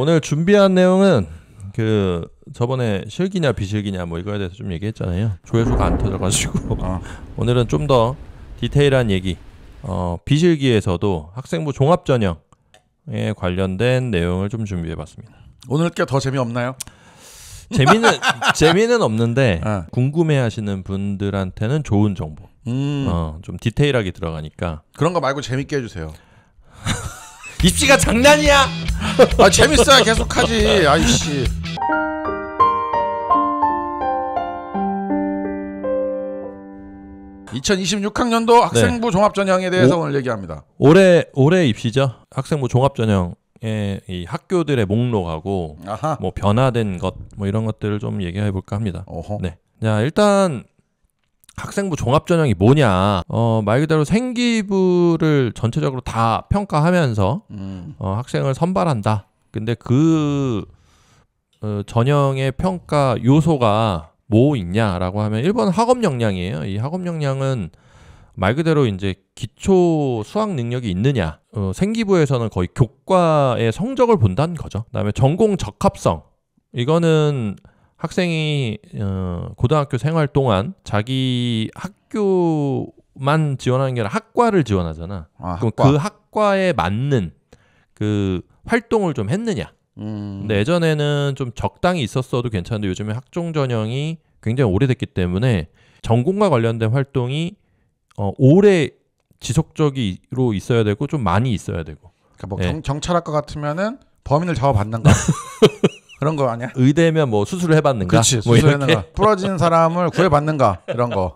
오늘 준비한 내용은 그 저번에 실기냐 비실기냐 뭐 이거에 대해서 좀 얘기했잖아요. 조회수가 안 터져가지고 오늘은 좀 더 디테일한 얘기. 비실기에서도 학생부 종합전형에 관련된 내용을 좀 준비해봤습니다. 오늘 게 더 재미없나요? 재미는 없는데 궁금해하시는 분들한테는 좋은 정보. 좀 디테일하게 들어가니까 그런 거 말고 재밌게 해주세요. 입시가 장난이야? 아 재밌어야 계속하지. 아이씨. (2026학년도) 학생부 종합전형에 대해서 오늘 얘기합니다. 올해 입시죠. 학생부 종합전형의 이 학교들의 목록하고 뭐 변화된 것 뭐 이런 것들을 좀 얘기해 볼까 합니다. 네. 자, 일단 학생부 종합전형이 뭐냐? 말 그대로 생기부를 전체적으로 다 평가하면서 학생을 선발한다. 근데 그 전형의 평가 요소가 뭐 있냐라고 하면 1번 학업 역량이에요. 이 학업 역량은 말 그대로 이제 기초 수학 능력이 있느냐. 생기부에서는 거의 교과의 성적을 본다는 거죠. 그다음에 전공 적합성. 이거는 학생이 고등학교 생활 동안 자기 학교만 지원하는 게 아니라 학과를 지원하잖아. 그럼 그 학과에 맞는 그 활동을 좀 했느냐. 근데 예전에는 좀 적당히 있었어도 괜찮은데 요즘에 학종 전형이 굉장히 오래됐기 때문에 전공과 관련된 활동이 오래 지속적으로 있어야 되고 좀 많이 있어야 되고. 그러니까 뭐 네. 경찰학과 같으면은 범인을 잡아봤는가 그런 거 아니야? 의대면 뭐 수술을 해봤는가? 그렇지, 뭐 수술했는가? 부러진 사람을 구해봤는가? 이런 거.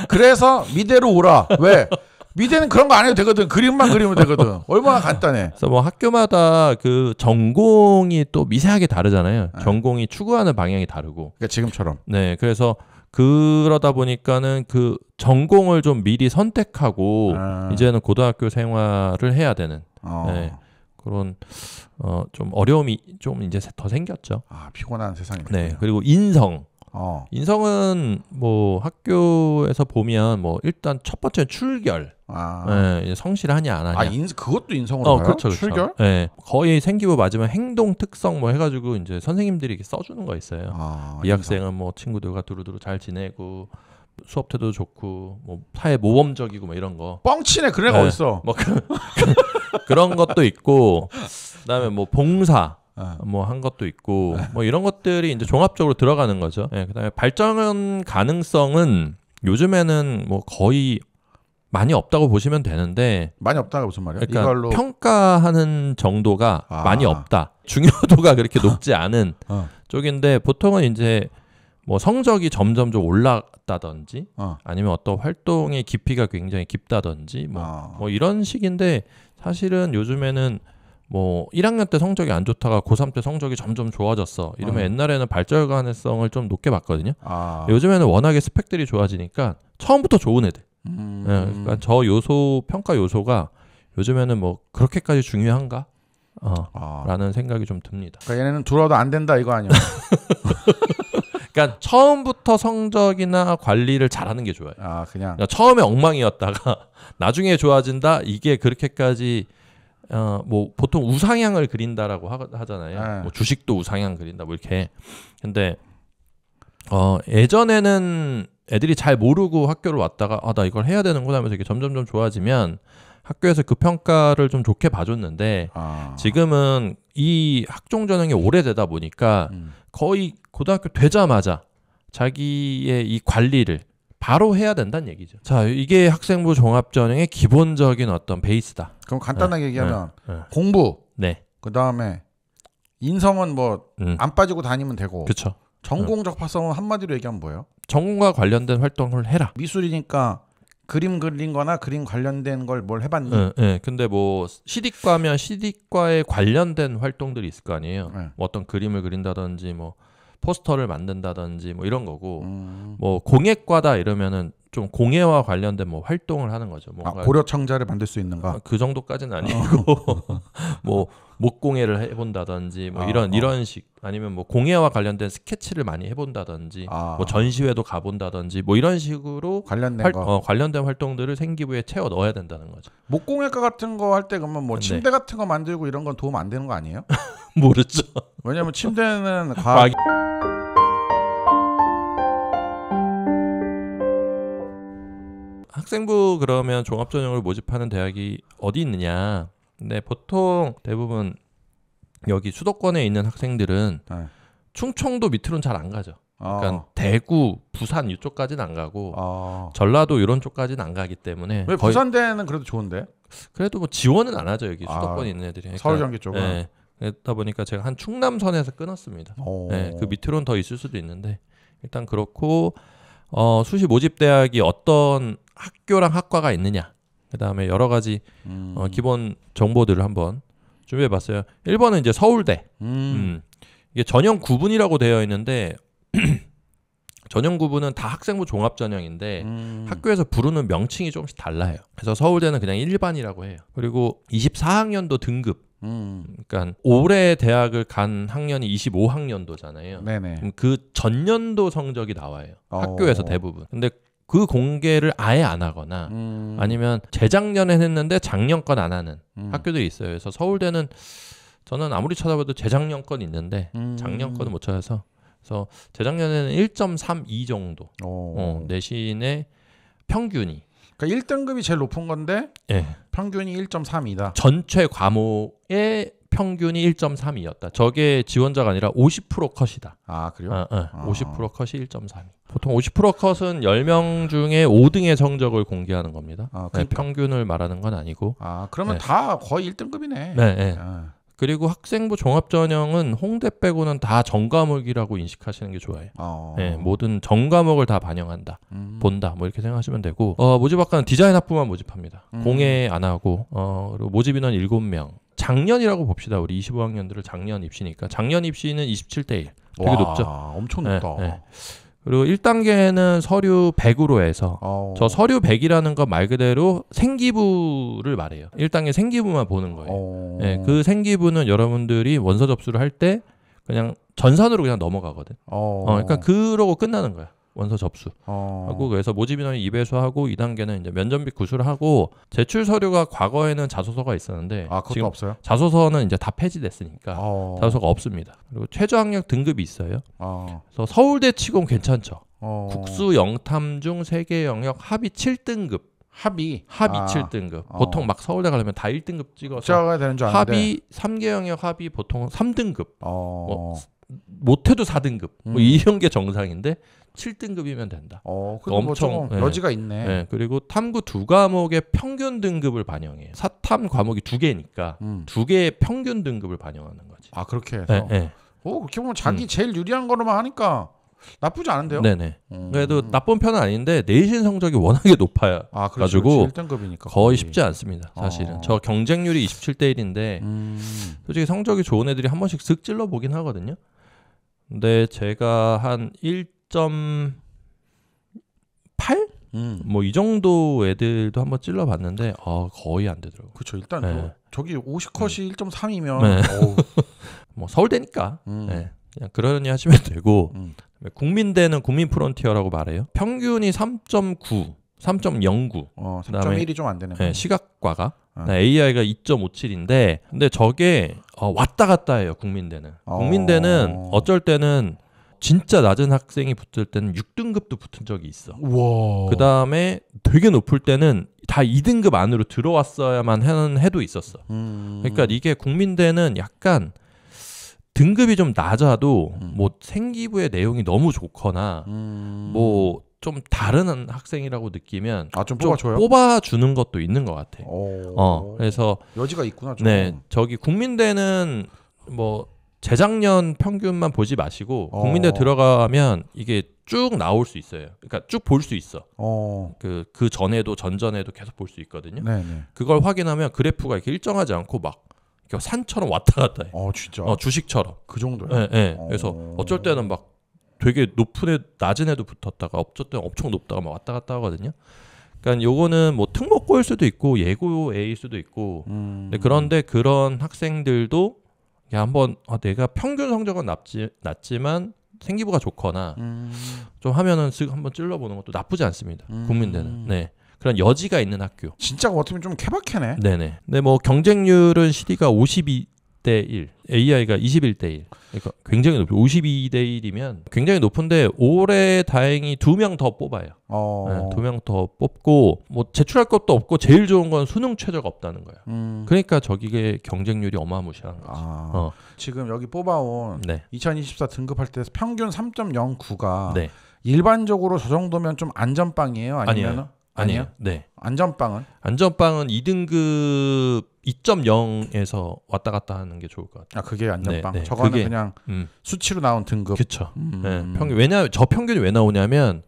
그래서 미대로 오라. 왜? 미대는 그런 거 안 해도 되거든. 그림만 그리면 되거든. 얼마나 간단해. 그래서 뭐 학교마다 그 전공이 또 미세하게 다르잖아요. 네. 전공이 추구하는 방향이 다르고. 그러니까 지금처럼. 네, 그래서 그러다 보니까는 그 전공을 좀 미리 선택하고 이제는 고등학교 생활을 해야 되는 네, 그런 좀 어려움이 좀 이제 더 생겼죠. 피곤한 세상이네요. 네, 그리고 인성은 뭐 학교에서 보면 뭐 일단 첫 번째 출결. 네, 성실하냐 안 하냐. 그것도 인성으로 봐요? 그렇죠. 출결? 네, 거의 생기부 맞으면 행동 특성 뭐 해가지고 이제 선생님들이 이렇게 써주는 거 있어요. 이 학생은 뭐 친구들과 두루두루 잘 지내고 수업 태도도 좋고 뭐 사회 모범적이고 뭐 이런 거. 뻥치네. 그런 애가 어딨어. 뭐 그런 것도 있고 그다음에 뭐 봉사. 뭐 한 것도 있고 뭐 이런 것들이 이제 종합적으로 들어가는 거죠. 네, 그다음에 발전 가능성은 요즘에는 뭐 거의 많이 없다고 보시면 되는데. 많이 없다가 무슨 말이야? 그러니까 이걸로 평가하는 정도가 많이 없다. 중요도가 그렇게 높지 않은 쪽인데 보통은 이제 뭐 성적이 점점 좀 올랐다든지 아니면 어떤 활동의 깊이가 굉장히 깊다든지 뭐 이런 식인데 사실은 요즘에는 뭐 1학년 때 성적이 안 좋다가 고3 때 성적이 점점 좋아졌어. 이러면 옛날에는 발전 가능성을 좀 높게 봤거든요. 요즘에는 워낙에 스펙들이 좋아지니까 처음부터 좋은 애들. 네, 그러니까 저 요소 평가 요소가 요즘에는 뭐 그렇게까지 중요한가? 라는 생각이 좀 듭니다. 그러니까 얘네는 들어와도 안 된다 이거 아니야? 그러니까 처음부터 성적이나 관리를 잘하는 게 좋아요. 그냥 그러니까 처음에 엉망이었다가 나중에 좋아진다. 이게 그렇게까지 뭐 보통 우상향을 그린다라고 하잖아요. 뭐 주식도 우상향 그린다 뭐 이렇게. 근데 예전에는 애들이 잘 모르고 학교를 왔다가 나 이걸 해야 되는구나 하면서 이게 점점점 좋아지면 학교에서 그 평가를 좀 좋게 봐줬는데 지금은 이 학종 전형이 오래되다 보니까 거의 고등학교 되자마자 자기의 이 관리를 바로 해야 된다는 얘기죠. 자, 이게 학생부 종합전형의 기본적인 어떤 베이스다. 그럼 간단하게 얘기하면 공부, 그 다음에 인성은 뭐 안 빠지고 다니면 되고. 그렇죠. 전공 적합성은 한마디로 얘기하면 뭐예요? 전공과 관련된 활동을 해라. 미술이니까 그림 그린 거나 그림 관련된 걸 뭘 해봤니? 네. 근데 뭐 CD과면 CD과에 관련된 활동들이 있을 거 아니에요. 뭐 어떤 그림을 그린다든지 뭐 포스터를 만든다든지 뭐 이런 거고 뭐 공예과다 이러면은 좀 공예와 관련된 뭐 활동을 하는 거죠. 고려청자를 만들 수 있는가? 그 정도까지는 아니고 뭐 목공예를 해본다든지 뭐 이런 식 아니면 뭐 공예와 관련된 스케치를 많이 해본다든지 뭐 전시회도 가본다든지 뭐 이런 식으로 관련된 활동들을 생기부에 채워 넣어야 된다는 거죠. 목공예과 같은 거 할 때 그러면 뭐 침대 같은 거 만들고 이런 건 도움 안 되는 거 아니에요? 모르죠. 왜냐면 침대는 과학 학생부 그러면 종합전형을 모집하는 대학이 어디 있느냐. 근데 보통 대부분 여기 수도권에 있는 학생들은 충청도 밑으로는 잘 안 가죠. 그러니까 대구, 부산 이쪽까지는 안 가고 전라도 이런 쪽까지는 안 가기 때문에 왜 부산대는 그래도 좋은데? 그래도 뭐 지원은 안 하죠. 여기 수도권에 있는 애들이. 그러니까, 서울전기 쪽은? 네, 그러다 보니까 제가 한 충남선에서 끊었습니다. 네, 그 밑으로는 더 있을 수도 있는데 일단 그렇고 수시 모집 대학이 어떤 학교랑 학과가 있느냐, 그 다음에 여러 가지 기본 정보들을 한번 준비해봤어요. 1번은 이제 서울대. 이게 전형 구분이라고 되어 있는데 전형 구분은 다 학생부 종합전형인데 학교에서 부르는 명칭이 조금씩 달라요. 그래서 서울대는 그냥 일반이라고 해요. 그리고 24학년도 등급. 그러니까 올해 대학을 간 학년이 25학년도잖아요. 네네. 그 전년도 성적이 나와요. 학교에서 대부분. 근데 그 공개를 아예 안 하거나 아니면 재작년에 했는데 작년 건 안 하는 학교들이 있어요. 그래서 서울대는 저는 아무리 찾아봐도 재작년 건 있는데 작년 거는 못 찾아서 그래서 재작년에는 1.32 정도 내신의 평균이. 그러니까 1등급이 제일 높은 건데 평균이 1.32다. 전체 과목의 평균이 1.32였다. 저게 지원자가 아니라 50% 컷이다. 아 그래요? 50% 컷이 1.32. 보통 50% 컷은 10명 중에 5등의 성적을 공개하는 겁니다. 그러니까. 평균을 말하는 건 아니고. 그러면 다 거의 1등급이네. 네. 그리고 학생부 종합전형은 홍대 빼고는 다 전과목이라고 인식하시는 게 좋아요. 네, 모든 전과목을 다 반영한다. 본다. 뭐 이렇게 생각하시면 되고 모집학과는 디자인 학부만 모집합니다. 공예 안 하고 그리고 모집 인원 7명. 작년이라고 봅시다. 우리 25학년들을 작년 입시니까. 작년 입시는 27대 1. 되게 높죠. 엄청 높다. 네. 그리고 1단계는 서류 100으로 해서 저 서류 100이라는 건 말 그대로 생기부를 말해요. 1단계 생기부만 보는 거예요. 네, 그 생기부는 여러분들이 원서 접수를 할 때 그냥 전산으로 그냥 넘어가거든. 그러니까 그러고 끝나는 거야. 원서 접수 하고 그래서 모집 인원이 2배수하고 2단계는 이제 면접비 구술을 하고 제출 서류가 과거에는 자소서가 있었는데 그것도 지금 없어요? 자소서는 이제 다 폐지됐으니까 자소서가 없습니다. 그리고 최저학력 등급이 있어요. 그래서 서울대 치곤 괜찮죠. 국수 영탐 중 세계 영역 합의 7등급. 합의 7등급. 보통 막 서울대 가려면 다 1등급 찍어서 되는 줄 아는데. 합의 3개 영역 합의 보통 3등급. 못해도 4등급. 뭐 이런 게 정상인데 7등급이면 된다. 엄청 여지가 있네. 네. 그리고 탐구 2과목의 평균 등급을 반영해요. 사탐 과목이 2개니까 2개의 평균 등급을 반영하는 거지. 그렇게 해서. 네. 그렇게 보면 자기 제일 유리한 거로만 하니까 나쁘지 않은데요? 네네. 그래도 나쁜 편은 아닌데 내신 성적이 워낙에 높아요. 가지고 1등급이니까 거의 쉽지 않습니다. 사실은. 저 경쟁률이 27대 1인데 솔직히 성적이 좋은 애들이 한 번씩 슥 찔러 보긴 하거든요. 근데 제가 한 1.8? 뭐 이 정도 애들도 한번 찔러봤는데 거의 안 되더라고요. 그렇죠. 일단 저기 50컷이 1.3이면 뭐 서울대니까 그냥 그러니 하시면 되고 국민대는 국민프론티어라고 말해요. 평균이 3.9, 3.09. 3.1이 좀 안 되네. 네, 시각과가 AI가 2.57인데 근데 저게 왔다 갔다 해요. 국민대는. 국민대는 어쩔 때는 진짜 낮은 학생이 붙을 때는 6등급도 붙은 적이 있어. 그 다음에 되게 높을 때는 다 2등급 안으로 들어왔어야만 하는 해도 있었어. 그러니까 이게 국민대는 약간 등급이 좀 낮아도 뭐 생기부의 내용이 너무 좋거나 뭐 좀 다른 학생이라고 느끼면 좀 뽑아주는 것도 있는 것 같아. 그래서 여지가 있구나. 좀. 네, 저기 국민대는 뭐 재작년 평균만 보지 마시고 국민대 들어가면 이게 쭉 나올 수 있어요. 그러니까 쭉 볼 수 있어. 그 전에도 전전에도 계속 볼 수 있거든요. 네네. 그걸 확인하면 그래프가 이렇게 일정하지 않고 막 산처럼 왔다 갔다 해. 진짜. 주식처럼. 그 정도야. 네. 그래서 어쩔 때는 막 되게 높은 애, 낮은 애도 붙었다가 어쩔 때는 엄청 높다가 막 왔다 갔다 하거든요. 그러니까 요거는 뭐 특목고일 수도 있고 예고 A일 수도 있고. 그런데 그런 학생들도 한번 내가 평균 성적은 낮지만 생기부가 좋거나 좀 하면은 한번 찔러보는 것도 나쁘지 않습니다. 국민대는. 네. 그런 여지가 있는 학교. 진짜 어떻게 보면 좀 케바케네. 네네. 근데 뭐 경쟁률은 CD가 52대 1, AI가 21대 1. 그러니까 굉장히 높죠. 52대 1이면 굉장히 높은데 올해 다행히 2명 더 뽑아요. 네, 2명 더 뽑고 뭐 제출할 것도 없고 제일 좋은 건 수능 최저가 없다는 거예요. 그러니까 저기에 경쟁률이 어마무시한 거죠. 지금 여기 뽑아온 네. 2024 등급할 때 평균 3.09가 네. 일반적으로 저 정도면 좀 안전빵이에요? 아니면 아니에요. 네. 안전빵은 2.0급 2.0에서 왔다 갔다 하는 게 좋을 것 같아요. 그게 안전빵. 네. 저거는 그게, 그냥 수치로 나온 등급. 그렇죠. 네. 왜냐하면 저 평균이 왜 나오냐면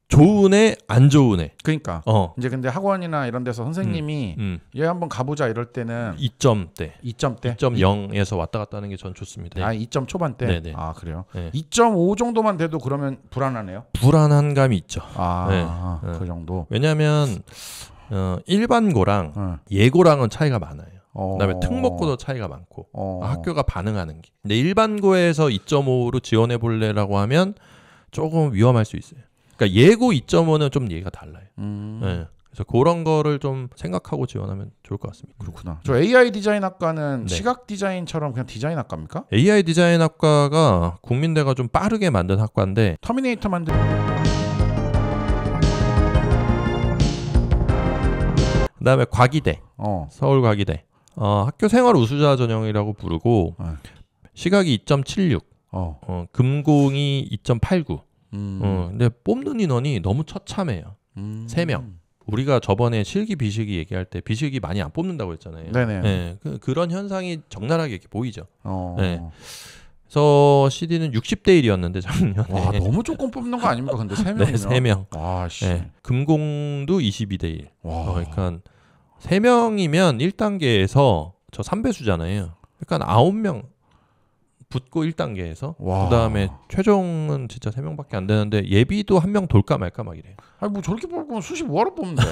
좋은 애, 안 좋은 애. 그러니까. 이제 근데 학원이나 이런 데서 선생님이 얘 한번 가보자 이럴 때는 2점대. 2.0에서 왔다 갔다 하는 게 전 좋습니다. 2점 초반대. 네네. 그래요. 네. 2.5 정도만 돼도 그러면 불안하네요. 불안한 감이 있죠. 그 정도. 왜냐하면 일반고랑 예고랑은 차이가 많아요. 그다음에 특목고도 차이가 많고 학교가 반응하는 게. 근데 일반고에서 2.5로 지원해 볼래라고 하면 조금 위험할 수 있어요. 그러니까 예고 2.5는 좀 얘기가 달라요. 네. 그래서 그런 거를 좀 생각하고 지원하면 좋을 것 같습니다. 그렇구나. 저 AI 디자인 학과는 시각 디자인처럼 그냥 디자인 학과입니까? AI 디자인 학과가 국민대가 좀 빠르게 만든 학과인데 터미네이터 만든. 그다음에 과기대, 서울 과기대. 학교 생활 우수자 전형이라고 부르고 시각이 2.76, 금공이 2.89. 근데 뽑는 인원이 너무 처참해요. 3명. 우리가 저번에 실기 비실기 얘기할 때 비실기 많이 안 뽑는다고 했잖아요. 네네. 네, 그런 현상이 적나라하게 이렇게 보이죠. 네. 그래서 CD는 60대 1이었는데 작년에. 와, 너무 조금 뽑는 거 아닙니까? 근데 3명이면. 네, 3명. 와, 씨. 네, 금공도 22대 1. 그러니까 3명이면 1단계에서 저 3배수잖아요. 그러니까 9명 붙고 1단계에서 그다음에 최종은 진짜 3명밖에 안 되는데 예비도 1명 돌까 말까 막 이래요. 아니 뭐 저렇게 뽑으면 수시 뭐하러 뽑는데.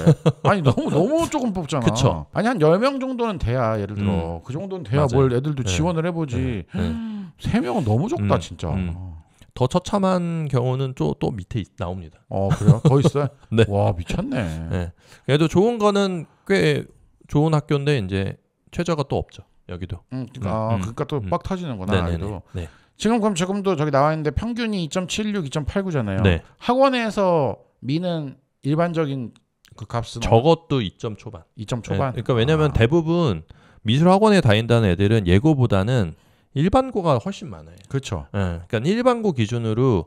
아니 너무 조금 뽑잖아. 그쵸. 아니 한 10명 정도는 돼야 예를 들어 그 정도는 돼야 맞아요. 뭘 애들도 지원을 해보지. 3명은 너무 적다 진짜. 더 처참한 경우는 또 밑에 나옵니다. 그래요? 더 있어요? 네. 와 미쳤네. 네. 그래도 좋은 거는 꽤 좋은 학교인데 이제 최저가 또 없죠. 여기도. 그러니까 또 빡 터지는구나. 네. 지금도 저기 나와 있는데 평균이 2.76, 2.89잖아요. 네. 학원에서 미는 일반적인 그 값은 저것도 2점 초반. 2점 초반. 네. 그러니까 왜냐면 대부분 미술 학원에 다닌다는 애들은 예고보다는 일반고가 훨씬 많아요. 그렇죠. 네. 그러니까 일반고 기준으로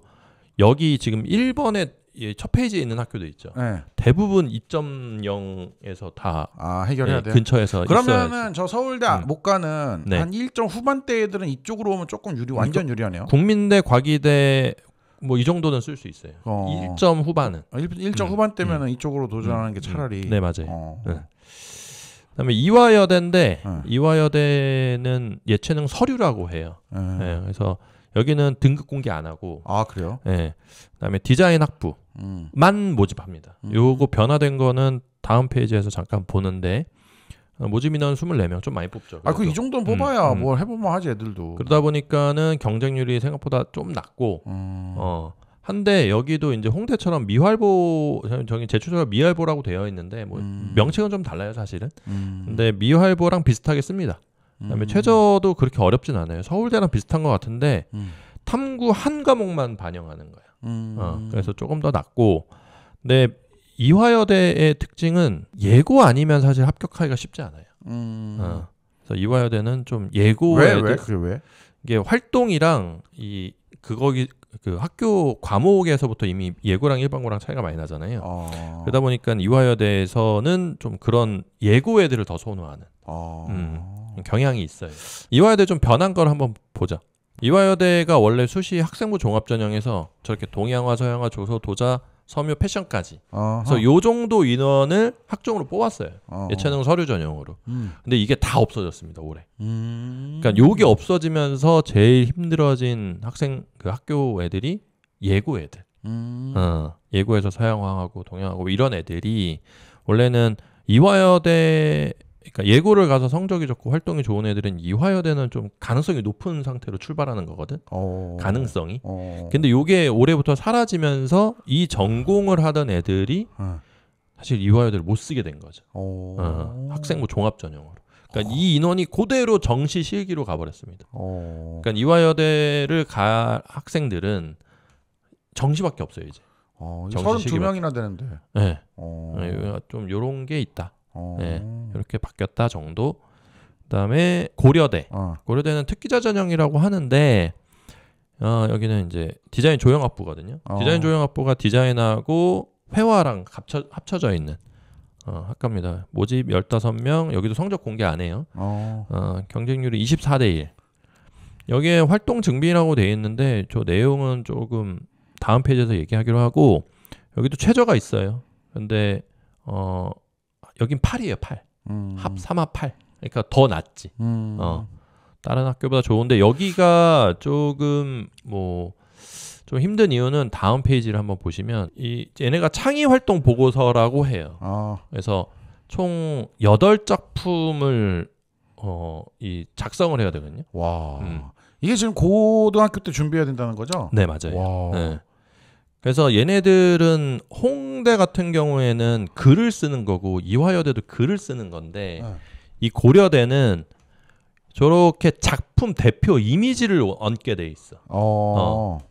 여기 지금 1번에 첫 페이지에 있는 학교도 있죠. 네. 대부분 2.0에서 다 해결해야 돼요. 근처에서 그러면은 있어야지. 저 서울대 못 가는 한 1점 후반대 애들은 이쪽으로 오면 조금 완전 유리하네요. 국민대, 과기대 뭐 이 정도는 쓸 수 있어요. 1점 후반은. 1점 후반대면은 이쪽으로 도전하는 게 차라리. 네, 맞아요. 그다음에 이화여대인데 이화여대는 예체능 서류라고 해요. 네, 그래서 여기는 등급 공개 안 하고. 그래요? 네. 그다음에 디자인 학부만 모집합니다. 요거 변화된 거는 다음 페이지에서 잠깐 보는데 모집 인원 24명 좀 많이 뽑죠. 그 이 정도는 뽑아야 뭘 해보면 하지 애들도. 그러다 보니까는 경쟁률이 생각보다 좀 낮고 한데 여기도 이제 홍대처럼 미활보 저기 제출서가 미활보라고 되어 있는데 뭐 명칭은 좀 달라요 사실은. 근데 미활보랑 비슷하게 씁니다. 그다음에 최저도 그렇게 어렵진 않아요. 서울대랑 비슷한 것 같은데 탐구 한 과목만 반영하는 거야. 그래서 조금 더 낮고. 근데 이화여대의 특징은 예고 아니면 사실 합격하기가 쉽지 않아요. 그래서 이화여대는 좀 예고 왜? 그게 왜? 이게 활동이랑 그 학교 과목에서부터 이미 예고랑 일반고랑 차이가 많이 나잖아요. 그러다 보니까 이화여대에서는 좀 그런 예고 애들을 더 선호하는 경향이 있어요. 이화여대 좀 변한 걸 한번 보자. 이화여대가 원래 수시 학생부 종합전형에서 저렇게 동양화, 서양화, 조서, 도자, 섬유, 패션까지. 그래서 요 정도 인원을 학종으로 뽑았어요. 예체능 서류 전형으로. 근데 이게 다 없어졌습니다 올해. 그러니까 요게 없어지면서 제일 힘들어진 학교 애들이 예고 애들. 예고에서 서양화하고 동양하고 이런 애들이 원래는 이화여대 그러니까 예고를 가서 성적이 좋고 활동이 좋은 애들은 이화여대는 좀 가능성이 높은 상태로 출발하는 거거든. 가능성이. 근데 요게 올해부터 사라지면서 이 전공을 하던 애들이 사실 이화여대를 못 쓰게 된 거죠. 학생부 종합 전형으로. 그러니까 이 인원이 그대로 정시 실기로 가버렸습니다. 그러니까 이화여대를 갈 학생들은 정시밖에 없어요 이제. 32명이나 되는데. 네. 좀 요런 게 있다. 네. 이렇게 바뀌었다 정도. 그다음에 고려대. 고려대는 특기자 전형이라고 하는데 여기는 이제 디자인 조형학부거든요. 디자인 조형학부가 디자인하고 회화랑 합쳐져 있는 학과입니다. 모집 15명. 여기도 성적 공개 안 해요. 경쟁률이 24대 1. 여기에 활동 증빙이라고 돼 있는데 저 내용은 조금 다음 페이지에서 얘기하기로 하고 여기도 최저가 있어요. 근데 여긴 8이에요. 8. 합 3합 8. 그러니까 더 낫지. 다른 학교보다 좋은데 여기가 조금 좀 힘든 이유는 다음 페이지를 한번 보시면 얘네가 창의 활동 보고서라고 해요. 그래서 총 8작품을 작성을 해야 되거든요. 와. 이게 지금 고등학교 때 준비해야 된다는 거죠? 네, 맞아요. 네. 그래서 얘네들은 홍대 같은 경우에는 글을 쓰는 거고 이화여대도 글을 쓰는 건데 이 고려대는 저렇게 작품 대표 이미지를 얹게 돼 있어.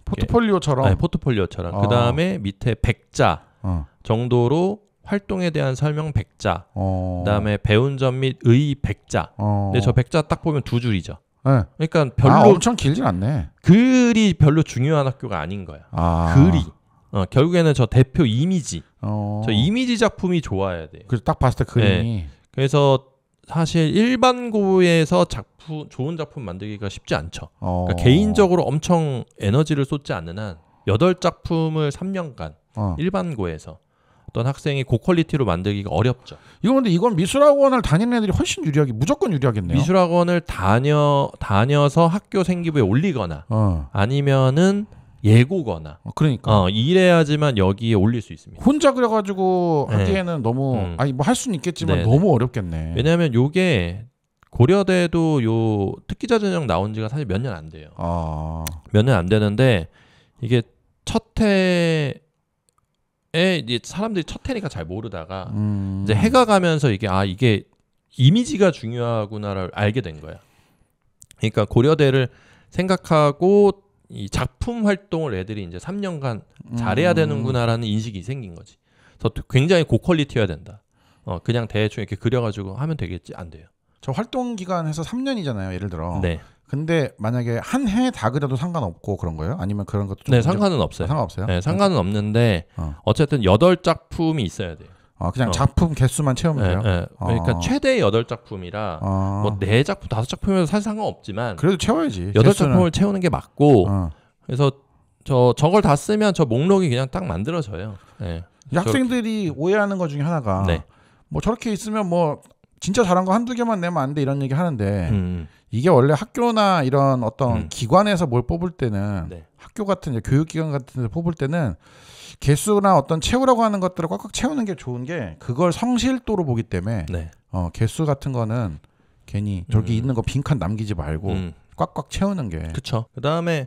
포트폴리오처럼. 네, 포트폴리오처럼. 그 다음에 밑에 100자 정도로 활동에 대한 설명 100자. 그 다음에 배운 점 및 의 100자. 근데 저 100자 딱 보면 2줄이죠. 네. 그러니까 별로 엄청 길진 않네. 글이 별로 중요한 학교가 아닌 거야. 글이. 결국에는 저 대표 이미지. 저 이미지 작품이 좋아야 돼요. 그래서 딱 봤을 때 그림이. 네. 그래서 사실 일반고에서 좋은 작품 만들기가 쉽지 않죠. 그러니까 개인적으로 엄청 에너지를 쏟지 않는 한 8작품을 3년간 일반고에서 어떤 학생이 고퀄리티로 만들기가 어렵죠. 이건 미술학원을 다니는 애들이 훨씬 무조건 유리하겠네요. 미술학원을 다녀서 학교 생기부에 올리거나 아니면은 예고거나. 그러니까. 이래야지만 여기에 올릴 수 있습니다. 혼자 그래가지고 하기에는 너무 할 수는 있겠지만 너무 어렵겠네. 왜냐하면 요게 고려대도 요 특기자 전형 나온 지가 사실 몇 년 안 돼요. 몇 년 안 되는데 이게 첫 해에 이제 사람들이 첫 해니까 잘 모르다가 이제 해가 가면서 이게 이미지가 중요하구나를 알게 된 거야. 그러니까 고려대를 생각하고 이 작품 활동을 애들이 이제 3년간 잘해야 되는구나라는 인식이 생긴 거지. 그래서 굉장히 고퀄리티여야 된다. 그냥 대충 이렇게 그려가지고 하면 되겠지? 안 돼요. 저 활동 기간에서 3년이잖아요. 예를 들어. 네. 근데 만약에 한 해 다 그려도 상관없고 그런 거예요? 아니면 그런 것도 좀 네, 상관은 없어요. 상관없어요? 네, 상관은 없는데 어쨌든 8작품이 있어야 돼요. 그냥 작품 개수만 채우면 돼요? 네. 그러니까 최대 8작품이라 뭐 4작품, 5작품이면 사실 상관없지만 그래도 채워야지. 8작품을 채우는 게 맞고 그래서 저걸 다 쓰면 저 목록이 그냥 딱 만들어져요. 네. 학생들이 오해하는 것 중에 하나가 뭐 저렇게 있으면 뭐 진짜 잘한 거 한두 개만 내면 안 돼 이런 얘기 하는데 이게 원래 학교나 이런 어떤 기관에서 뭘 뽑을 때는 학교 같은 이제 교육기관 같은 데 뽑을 때는 개수나 어떤 채우라고 하는 것들을 꽉꽉 채우는 게 좋은 게 그걸 성실도로 보기 때문에 개수 같은 거는 괜히 저기 있는 거 빈칸 남기지 말고 꽉꽉 채우는 게. 그렇죠. 그다음에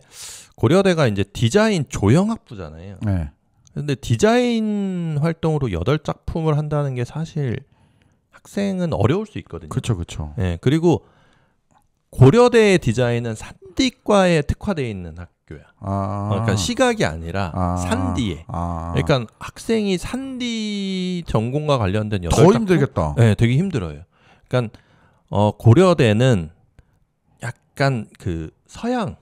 고려대가 이제 디자인 조형학부잖아요. 네. 근데 디자인 활동으로 8작품을 한다는 게 사실 학생은 어려울 수 있거든요. 그렇죠. 네, 그리고 고려대의 디자인은 산디과에 특화되어 있는 학교야. 그러니까 시각이 아니라 산디에. 그러니까 학생이 산디 전공과 관련된 8작품? 더 힘들겠다. 네, 되게 힘들어요. 그러니까 고려대는 약간 그 서양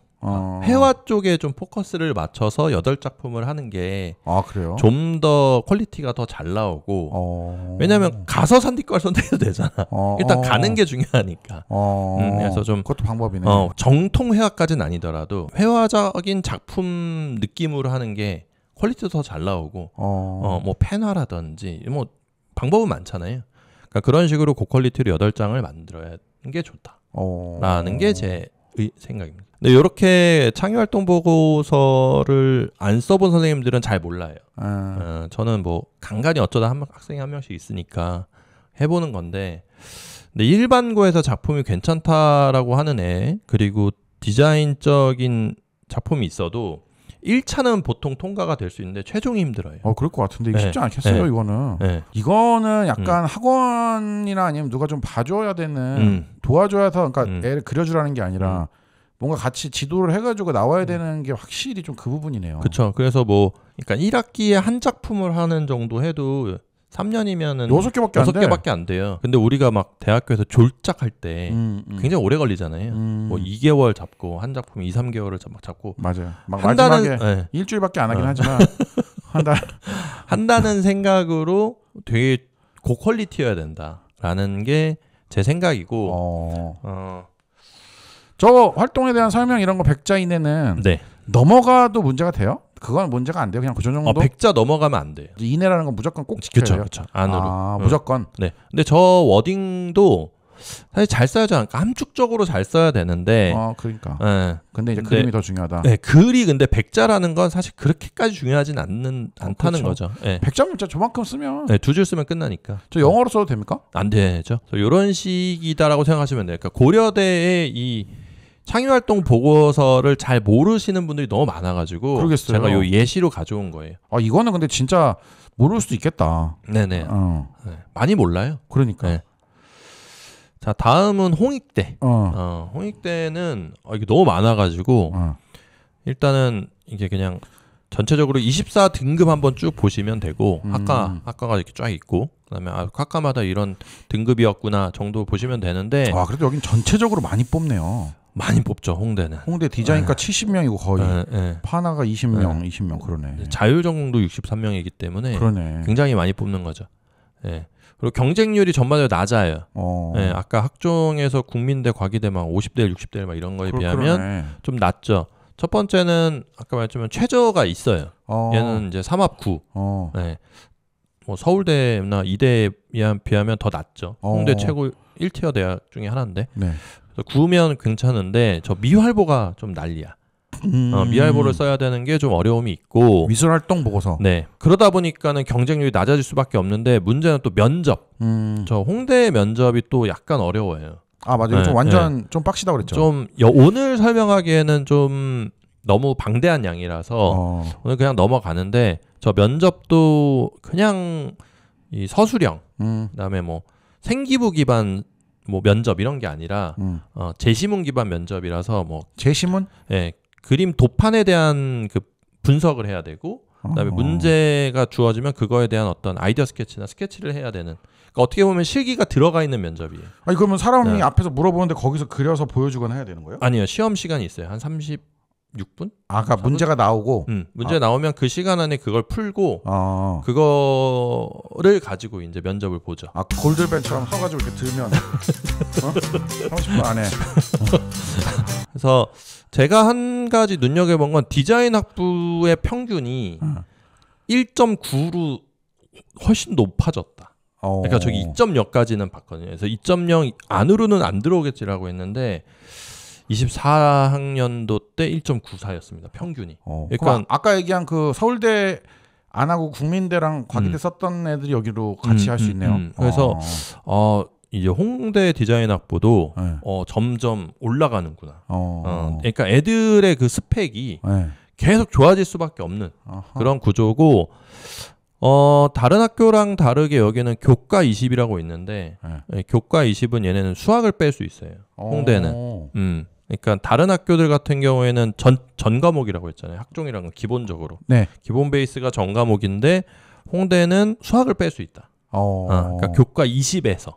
회화 쪽에 좀 포커스를 맞춰서 8작품을 하는 게 그래요? 좀 더 퀄리티가 더 잘 나오고 왜냐하면 가서 산디과를 선택해도 되잖아. 일단 가는 게 중요하니까. 그래서 좀 그것도 방법이네. 정통 회화까지는 아니더라도 회화적인 작품 느낌으로 하는 게 퀄리티도 더 잘 나오고 뭐 펜화라든지 뭐 방법은 많잖아요. 그러니까 그런 식으로 고퀄리티로 8장을 만들어야 하는 게 좋다라는 게 제 생각입니다. 근데 이렇게 창의활동 보고서를 안 써본 선생님들은 잘 몰라요. 저는 뭐 간간히 어쩌다 학생이 한 명씩 있으니까 해보는 건데, 근데 일반고에서 작품이 괜찮다라고 하는 애, 그리고 디자인적인 작품이 있어도 1차는 보통 통과가 될 수 있는데 최종이 힘들어요. 그럴 것 같은데 이거 쉽지 않겠어요. 이거는. 이거는 약간 학원이나 아니면 누가 좀 봐줘야 되는, 도와줘야서, 그러니까 애를 그려주라는 게 아니라 뭔가 같이 지도를 해가지고 나와야 되는 게 확실히 좀 그 부분이네요. 그렇죠. 그래서 뭐, 그러니까 1학기에 한 작품을 하는 정도 해도 3년이면은 6개밖에 안 돼요. 근데 우리가 막 대학교에서 졸작할 때 굉장히 오래 걸리잖아요. 뭐 2개월 잡고 한 작품 2-3개월을 잡고. 맞아요. 막 마지막에 일주일밖에 안 하긴 하지만 한다는 생각으로 되게 고퀄리티여야 된다라는 게 제 생각이고. 저 활동에 대한 설명 이런 거 100자 이내는 넘어가도 문제가 돼요? 그건 문제가 안 돼요. 그냥 그 정도? 100자 넘어가면 안 돼요. 이내라는 건 무조건 꼭 지켜야 해요. 그렇죠. 안으로. 무조건. 네. 근데 저 워딩도 사실 잘 써야지 않을까? 함축적으로 잘 써야 되는데. 그러니까. 근데 이제 그림이 더 중요하다. 네, 글이 근데 100자라는 건 사실 그렇게까지 중요하진 않다는 거죠. 네. 100자 문자 저만큼 쓰면. 네, 2줄 쓰면 끝나니까. 저 영어로 써도 됩니까? 안 되죠. 이런 식이다라고 생각하시면 돼요. 그러니까 고려대의 이 창의활동 보고서를 잘 모르시는 분들이 너무 많아가지고 그러겠어요. 제가 요 예시로 가져온 거예요. 이거는 근데 진짜 모를 수도 있겠다. 네네. 네. 많이 몰라요. 그러니까. 네. 자, 다음은 홍익대. 홍익대는 이게 너무 많아가지고 일단은 이게 그냥 전체적으로 24등급 한번 쭉 보시면 되고 학과가 이렇게 쫙 있고 그다음에 학과마다 이런 등급이었구나 정도 보시면 되는데. 그래도 여긴 전체적으로 많이 뽑네요. 많이 뽑죠. 홍대는. 홍대 디자인과 70명이고 거의 파나가 20명 그러네. 자율전공도 63명이기 때문에 그러네. 굉장히 많이 뽑는 거죠. 그리고 경쟁률이 전반적으로 낮아요. 아까 학종에서 국민대, 과기대 막 50대 60대 막 이런 거에 비하면 그러네. 좀 낮죠. 첫 번째는 아까 말했지만 최저가 있어요. 얘는 이제 3합9. 뭐 서울대나 이대에 비하면 더 낮죠. 홍대 최고 1티어 대학 중에 하나인데. 구우면 괜찮은데 저 미활보가 좀 난리야. 미활보를 써야 되는 게 좀 어려움이 있고. 미술활동 보고서. 네. 그러다 보니까는 경쟁률이 낮아질 수밖에 없는데 문제는 또 면접. 저 홍대 면접이 또 약간 어려워요. 맞아요. 좀 완전 좀 빡시다 그랬죠. 좀 오늘 설명하기에는 좀 너무 방대한 양이라서 오늘 그냥 넘어가는데 저 면접도 그냥 이 서술형, 그다음에 뭐 생기부 기반 뭐 면접 이런 게 아니라 제시문 기반 면접이라서 뭐 제시문? 네, 그림 도판에 대한 그 분석을 해야 되고 그다음에 문제가 주어지면 그거에 대한 어떤 아이디어 스케치나 스케치를 해야 되는. 그러니까 어떻게 보면 실기가 들어가 있는 면접이에요. 그러면 사람이 앞에서 물어보는데 거기서 그려서 보여주거나 해야 되는 거예요? 아니요, 시험 시간이 있어요. 한 36분? 그러니까 문제가 나오고. 문제 나오면 그 시간 안에 그걸 풀고 그거를 가지고 이제 면접을 보죠. 골들벤처럼 서가지고 이렇게 들면 30분 안에. 그래서 제가 한 가지 눈여겨본 건 디자인 학부의 평균이 1.9로 훨씬 높아졌다. 그러니까 저기 2.0까지는 봤거든요. 그래서 2.0 안으로는 안 들어오겠지라고 했는데 24학년도 때 1.94였습니다. 평균이. 그러니까 아까 얘기한 그 서울대 안 하고 국민대랑 과기대 썼던 애들이 여기로 같이 할 수 있네요. 그래서 이제 홍대 디자인 학부도 점점 올라가는구나. 그러니까 애들의 그 스펙이 계속 좋아질 수밖에 없는 그런 구조고. 다른 학교랑 다르게 여기는 교과 20이라고 있는데 교과 20은 얘네는 수학을 뺄 수 있어요. 홍대는. 그러니까 다른 학교들 같은 경우에는 전 과목이라고 했잖아요. 학종이라는 건 기본적으로. 기본 베이스가 전 과목인데 홍대는 수학을 뺄 수 있다. 그러니까 교과 20에서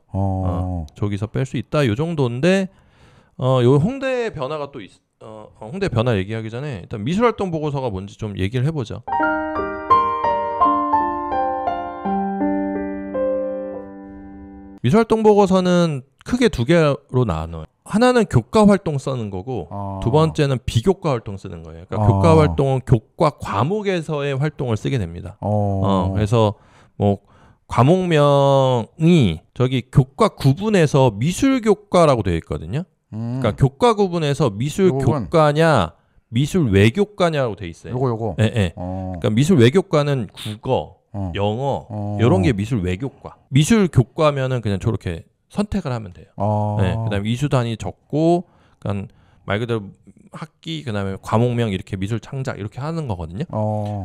저기서 뺄 수 있다. 요 정도인데 요 홍대 변화가 또 홍대 변화 얘기하기 전에 일단 미술활동 보고서가 뭔지 좀 얘기를 해보죠. 미술활동 보고서는 크게 두 개로 나눠요. 하나는 교과 활동 쓰는 거고 두 번째는 비교과 활동 쓰는 거예요. 그러니까 교과 활동은 교과 과목에서의 활동을 쓰게 됩니다. 그래서 뭐 과목명이 저기 교과 구분에서 미술교과라고 되어 있거든요. 그러니까 교과 구분에서 미술 교과냐 미술 외교과냐로 돼 있어요. 요거. 예. 그러니까 미술 외교과는 국어, 영어 이런 게 미술 외교과. 미술 교과면은 그냥 저렇게 선택을 하면 돼요. 네. 그다음에 이수단이 적고, 그러니까 말 그대로 학기, 그다음에 과목명 이렇게 미술 창작 이렇게 하는 거거든요.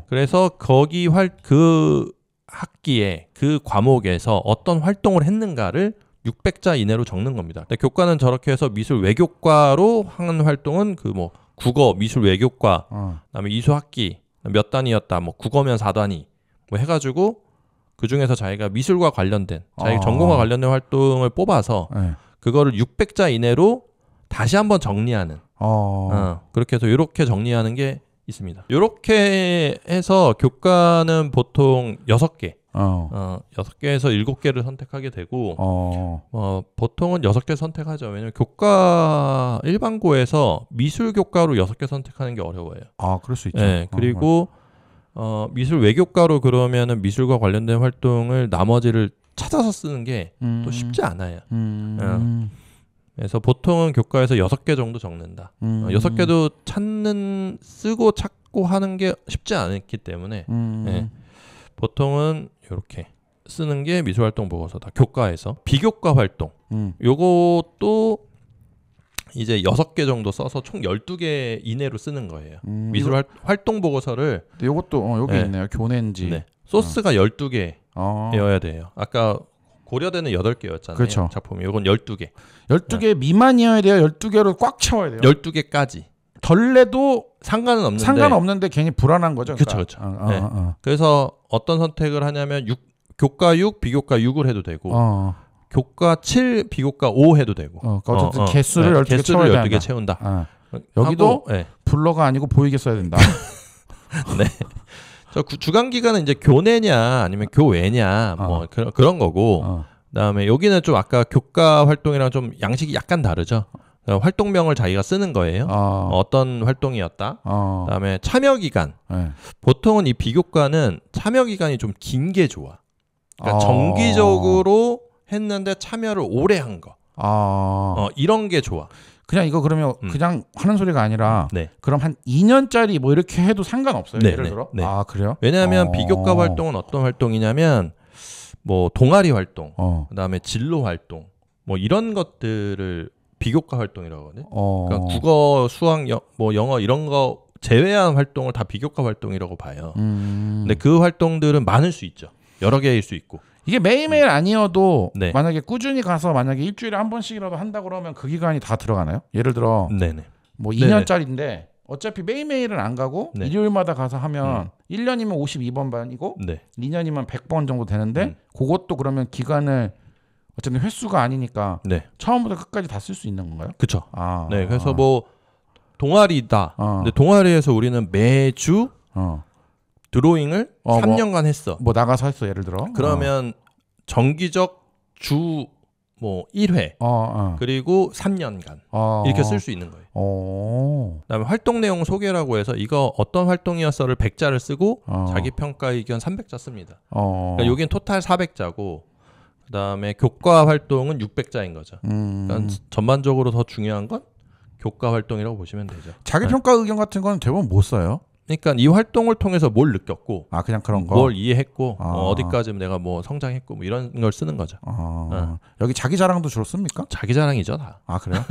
그래서 거기 그 학기에 그 과목에서 어떤 활동을 했는가를 600자 이내로 적는 겁니다. 근데 교과는 저렇게 해서 미술 외교과로 하는 활동은 그 뭐 국어 미술 외교과, 그다음에 이수학기 몇 단위였다, 뭐 국어면 4단위 뭐 해가지고 그 중에서 자기가 미술과 관련된 자기 전공과 관련된 활동을 뽑아서 그거를 600자 이내로 다시 한번 정리하는. 그렇게 해서 이렇게 정리하는 게 있습니다. 이렇게 해서 교과는 보통 6개. 6개에서 7개를 선택하게 되고, 보통은 6개 선택하죠. 왜냐면 교과 일반고에서 미술 교과로 6개 선택하는 게 어려워요. 그럴 수 있죠. 네, 그리고 미술 외교과로 그러면은 미술과 관련된 활동을 나머지를 찾아서 쓰는 게 또 쉽지 않아요. 그래서 보통은 교과에서 6개 정도 적는다. 6개도 쓰고 찾고 하는 게 쉽지 않기 때문에 네, 보통은 이렇게 쓰는 게 미술활동 보고서다. 교과에서 비교과 활동 요것도 이제 6개 정도 써서 총 12개 이내로 쓰는 거예요. 미술 활동 보고서를. 요것도 여기 있네요. 교내인지. 네. 소스가 12개여야 돼요. 아까 고려대는 8개였잖아요. 그렇죠. 작품이. 요건 12개. 12개 미만이어야 돼요. 12개로 꽉 채워야 돼요. 12개까지. 덜 내도 상관없는데 괜히 불안한 거죠. 그렇죠. 네. 그래서 어떤 선택을 하냐면 교과 6, 비교과 6을 해도 되고 교과 7, 비교과 5 해도 되고. 어쨌든 개수를 12개 채워야 12개 채운다. 여기도 불러가 아니고 보이게 써야 된다. 네. 저 주간 기간은 이제 교내냐 아니면 교외냐 뭐 그런 거고. 그다음에 여기는 좀 아까 교과 활동이랑 좀 양식이 약간 다르죠. 활동명을 자기가 쓰는 거예요. 어떤 활동이었다. 그다음에 참여 기간. 보통은 이 비교과는 참여 기간이 좀 긴 게 좋아. 그러니까 정기적으로 했는데 참여를 오래 한 거. 이런 게 좋아. 그냥 이거 그러면 그냥 하는 소리가 아니라 그럼 한 2년짜리 뭐 이렇게 해도 상관없어요. 예를 들어. 그래요? 왜냐하면 비교과 활동은 어떤 활동이냐면 뭐 동아리 활동, 그다음에 진로 활동, 뭐 이런 것들을 비교과 활동이라고 하거든요. 그러니까 국어, 수학, 영어 이런 거 제외한 활동을 다 비교과 활동이라고 봐요. 근데 그 활동들은 많을 수 있죠. 여러 개일 수 있고. 이게 매일매일 아니어도 만약에 꾸준히 가서 만약에 일주일에 한 번씩이라도 한다 그러면 그 기간이 다 들어가나요? 예를 들어 뭐 2년짜리인데 어차피 매일매일은 안 가고 일요일마다 가서 하면 1년이면 52번 반이고 2년이면 100번 정도 되는데 그것도 그러면 기간을 어쨌든 횟수가 아니니까 처음부터 끝까지 다 쓸 수 있는 건가요? 그렇죠. 네, 그래서 뭐 동아리다. 근데 동아리에서 우리는 매주 드로잉을 3년간 했어. 뭐 나가서 했어, 예를 들어. 그러면 정기적 주 뭐 1회 그리고 3년간 이렇게 쓸 수 있는 거예요. 그다음에 활동 내용 소개라고 해서 이거 어떤 활동이었어를 100자를 쓰고 자기 평가 의견 300자 씁니다. 그러니까 여긴 토탈 400자고 그다음에 교과 활동은 600자인 거죠. 그러니까 전반적으로 더 중요한 건 교과 활동이라고 보시면 되죠. 자기 평가 의견 같은 건 대부분 못 써요. 그러니까 이 활동을 통해서 뭘 느꼈고, 그냥 그런 거, 뭘 이해했고, 어디까지 내가 뭐 성장했고, 뭐 이런 걸 쓰는 거죠. 여기 자기 자랑도 주로 씁니까? 자기 자랑이죠, 다. 그래요?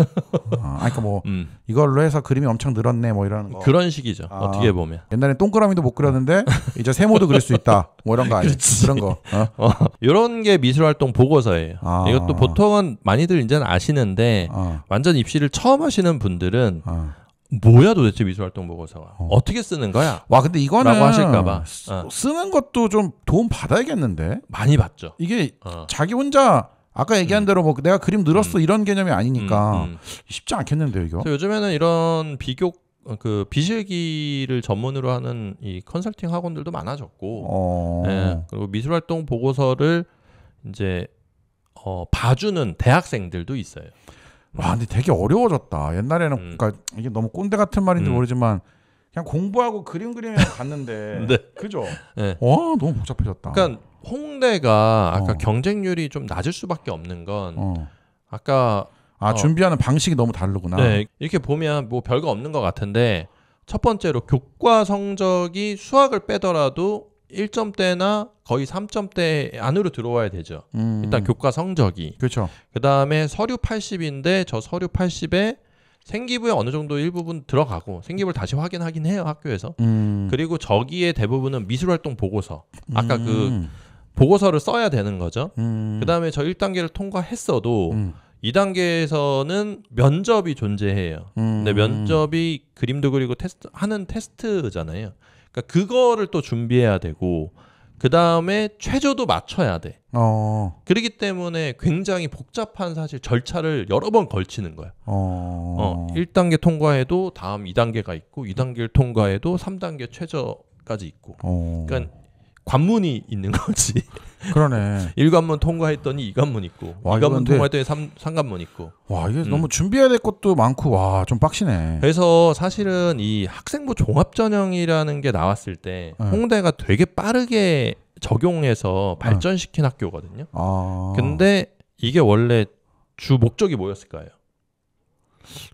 그러니까 뭐 이걸로 해서 그림이 엄청 늘었네, 뭐 이런 거. 그런 식이죠. 어떻게 보면. 옛날엔 동그라미도 못 그렸는데 이제 세모도 그릴 수 있다, 뭐 이런 거 아니에요? 그런 거. 이런 게 미술활동 보고서예요. 이것도 보통은 많이들 이제는 아시는데 완전 입시를 처음 하시는 분들은. 뭐야 도대체 미술활동 보고서가 어떻게 쓰는 거야? 근데 이거는 라고 하실까봐 쓰는 것도 좀 도움 받아야겠는데. 많이 받죠. 이게 자기 혼자 아까 얘기한 대로 뭐 내가 그림 늘었어 이런 개념이 아니니까 쉽지 않겠는데요, 이거. 요즘에는 이런 비실기를 전문으로 하는 이 컨설팅 학원들도 많아졌고, 그리고 미술활동 보고서를 이제 봐주는 대학생들도 있어요. 근데 되게 어려워졌다. 옛날에는 그러니까 이게 너무 꼰대 같은 말인지 모르지만 그냥 공부하고 그림 그리면 갔는데 그죠? 너무 복잡해졌다. 그러니까 홍대가 아까 경쟁률이 좀 낮을 수밖에 없는 건 아까 준비하는 방식이 너무 다르구나. 네, 이렇게 보면 뭐 별거 없는 것 같은데 첫 번째로 교과 성적이 수학을 빼더라도 1점대나 거의 3점대 안으로 들어와야 되죠. 일단 교과 성적이. 그렇죠. 그다음에 서류 80인데 저 서류 80에 생기부에 어느 정도 일부분 들어가고 생기부를 다시 확인하긴 해요, 학교에서. 그리고 저기에 대부분은 미술활동 보고서. 아까 그 보고서를 써야 되는 거죠. 그다음에 저 1단계를 통과했어도 2단계에서는 면접이 존재해요. 근데 면접이 그림도 그리고 하는 테스트잖아요. 그러니까 그거를 또 준비해야 되고 그 다음에 최저도 맞춰야 돼. 그렇기 때문에 굉장히 복잡한 사실 절차를 여러 번 걸치는 거야. 1단계 통과해도 다음 2단계가 있고 2단계를 통과해도 3단계 최저까지 있고. 그러니까 관문이 있는 거지. 그러네. 1관문 통과했더니 2관문 있고 2관문 통과했더니 3관문 있고. 와, 이게 너무 준비해야 될 것도 많고 와, 좀 빡시네. 그래서 사실은 이 학생부 종합전형이라는 게 나왔을 때 홍대가 되게 빠르게 적용해서 발전시킨 학교거든요. 근데 이게 원래 주 목적이 뭐였을까요?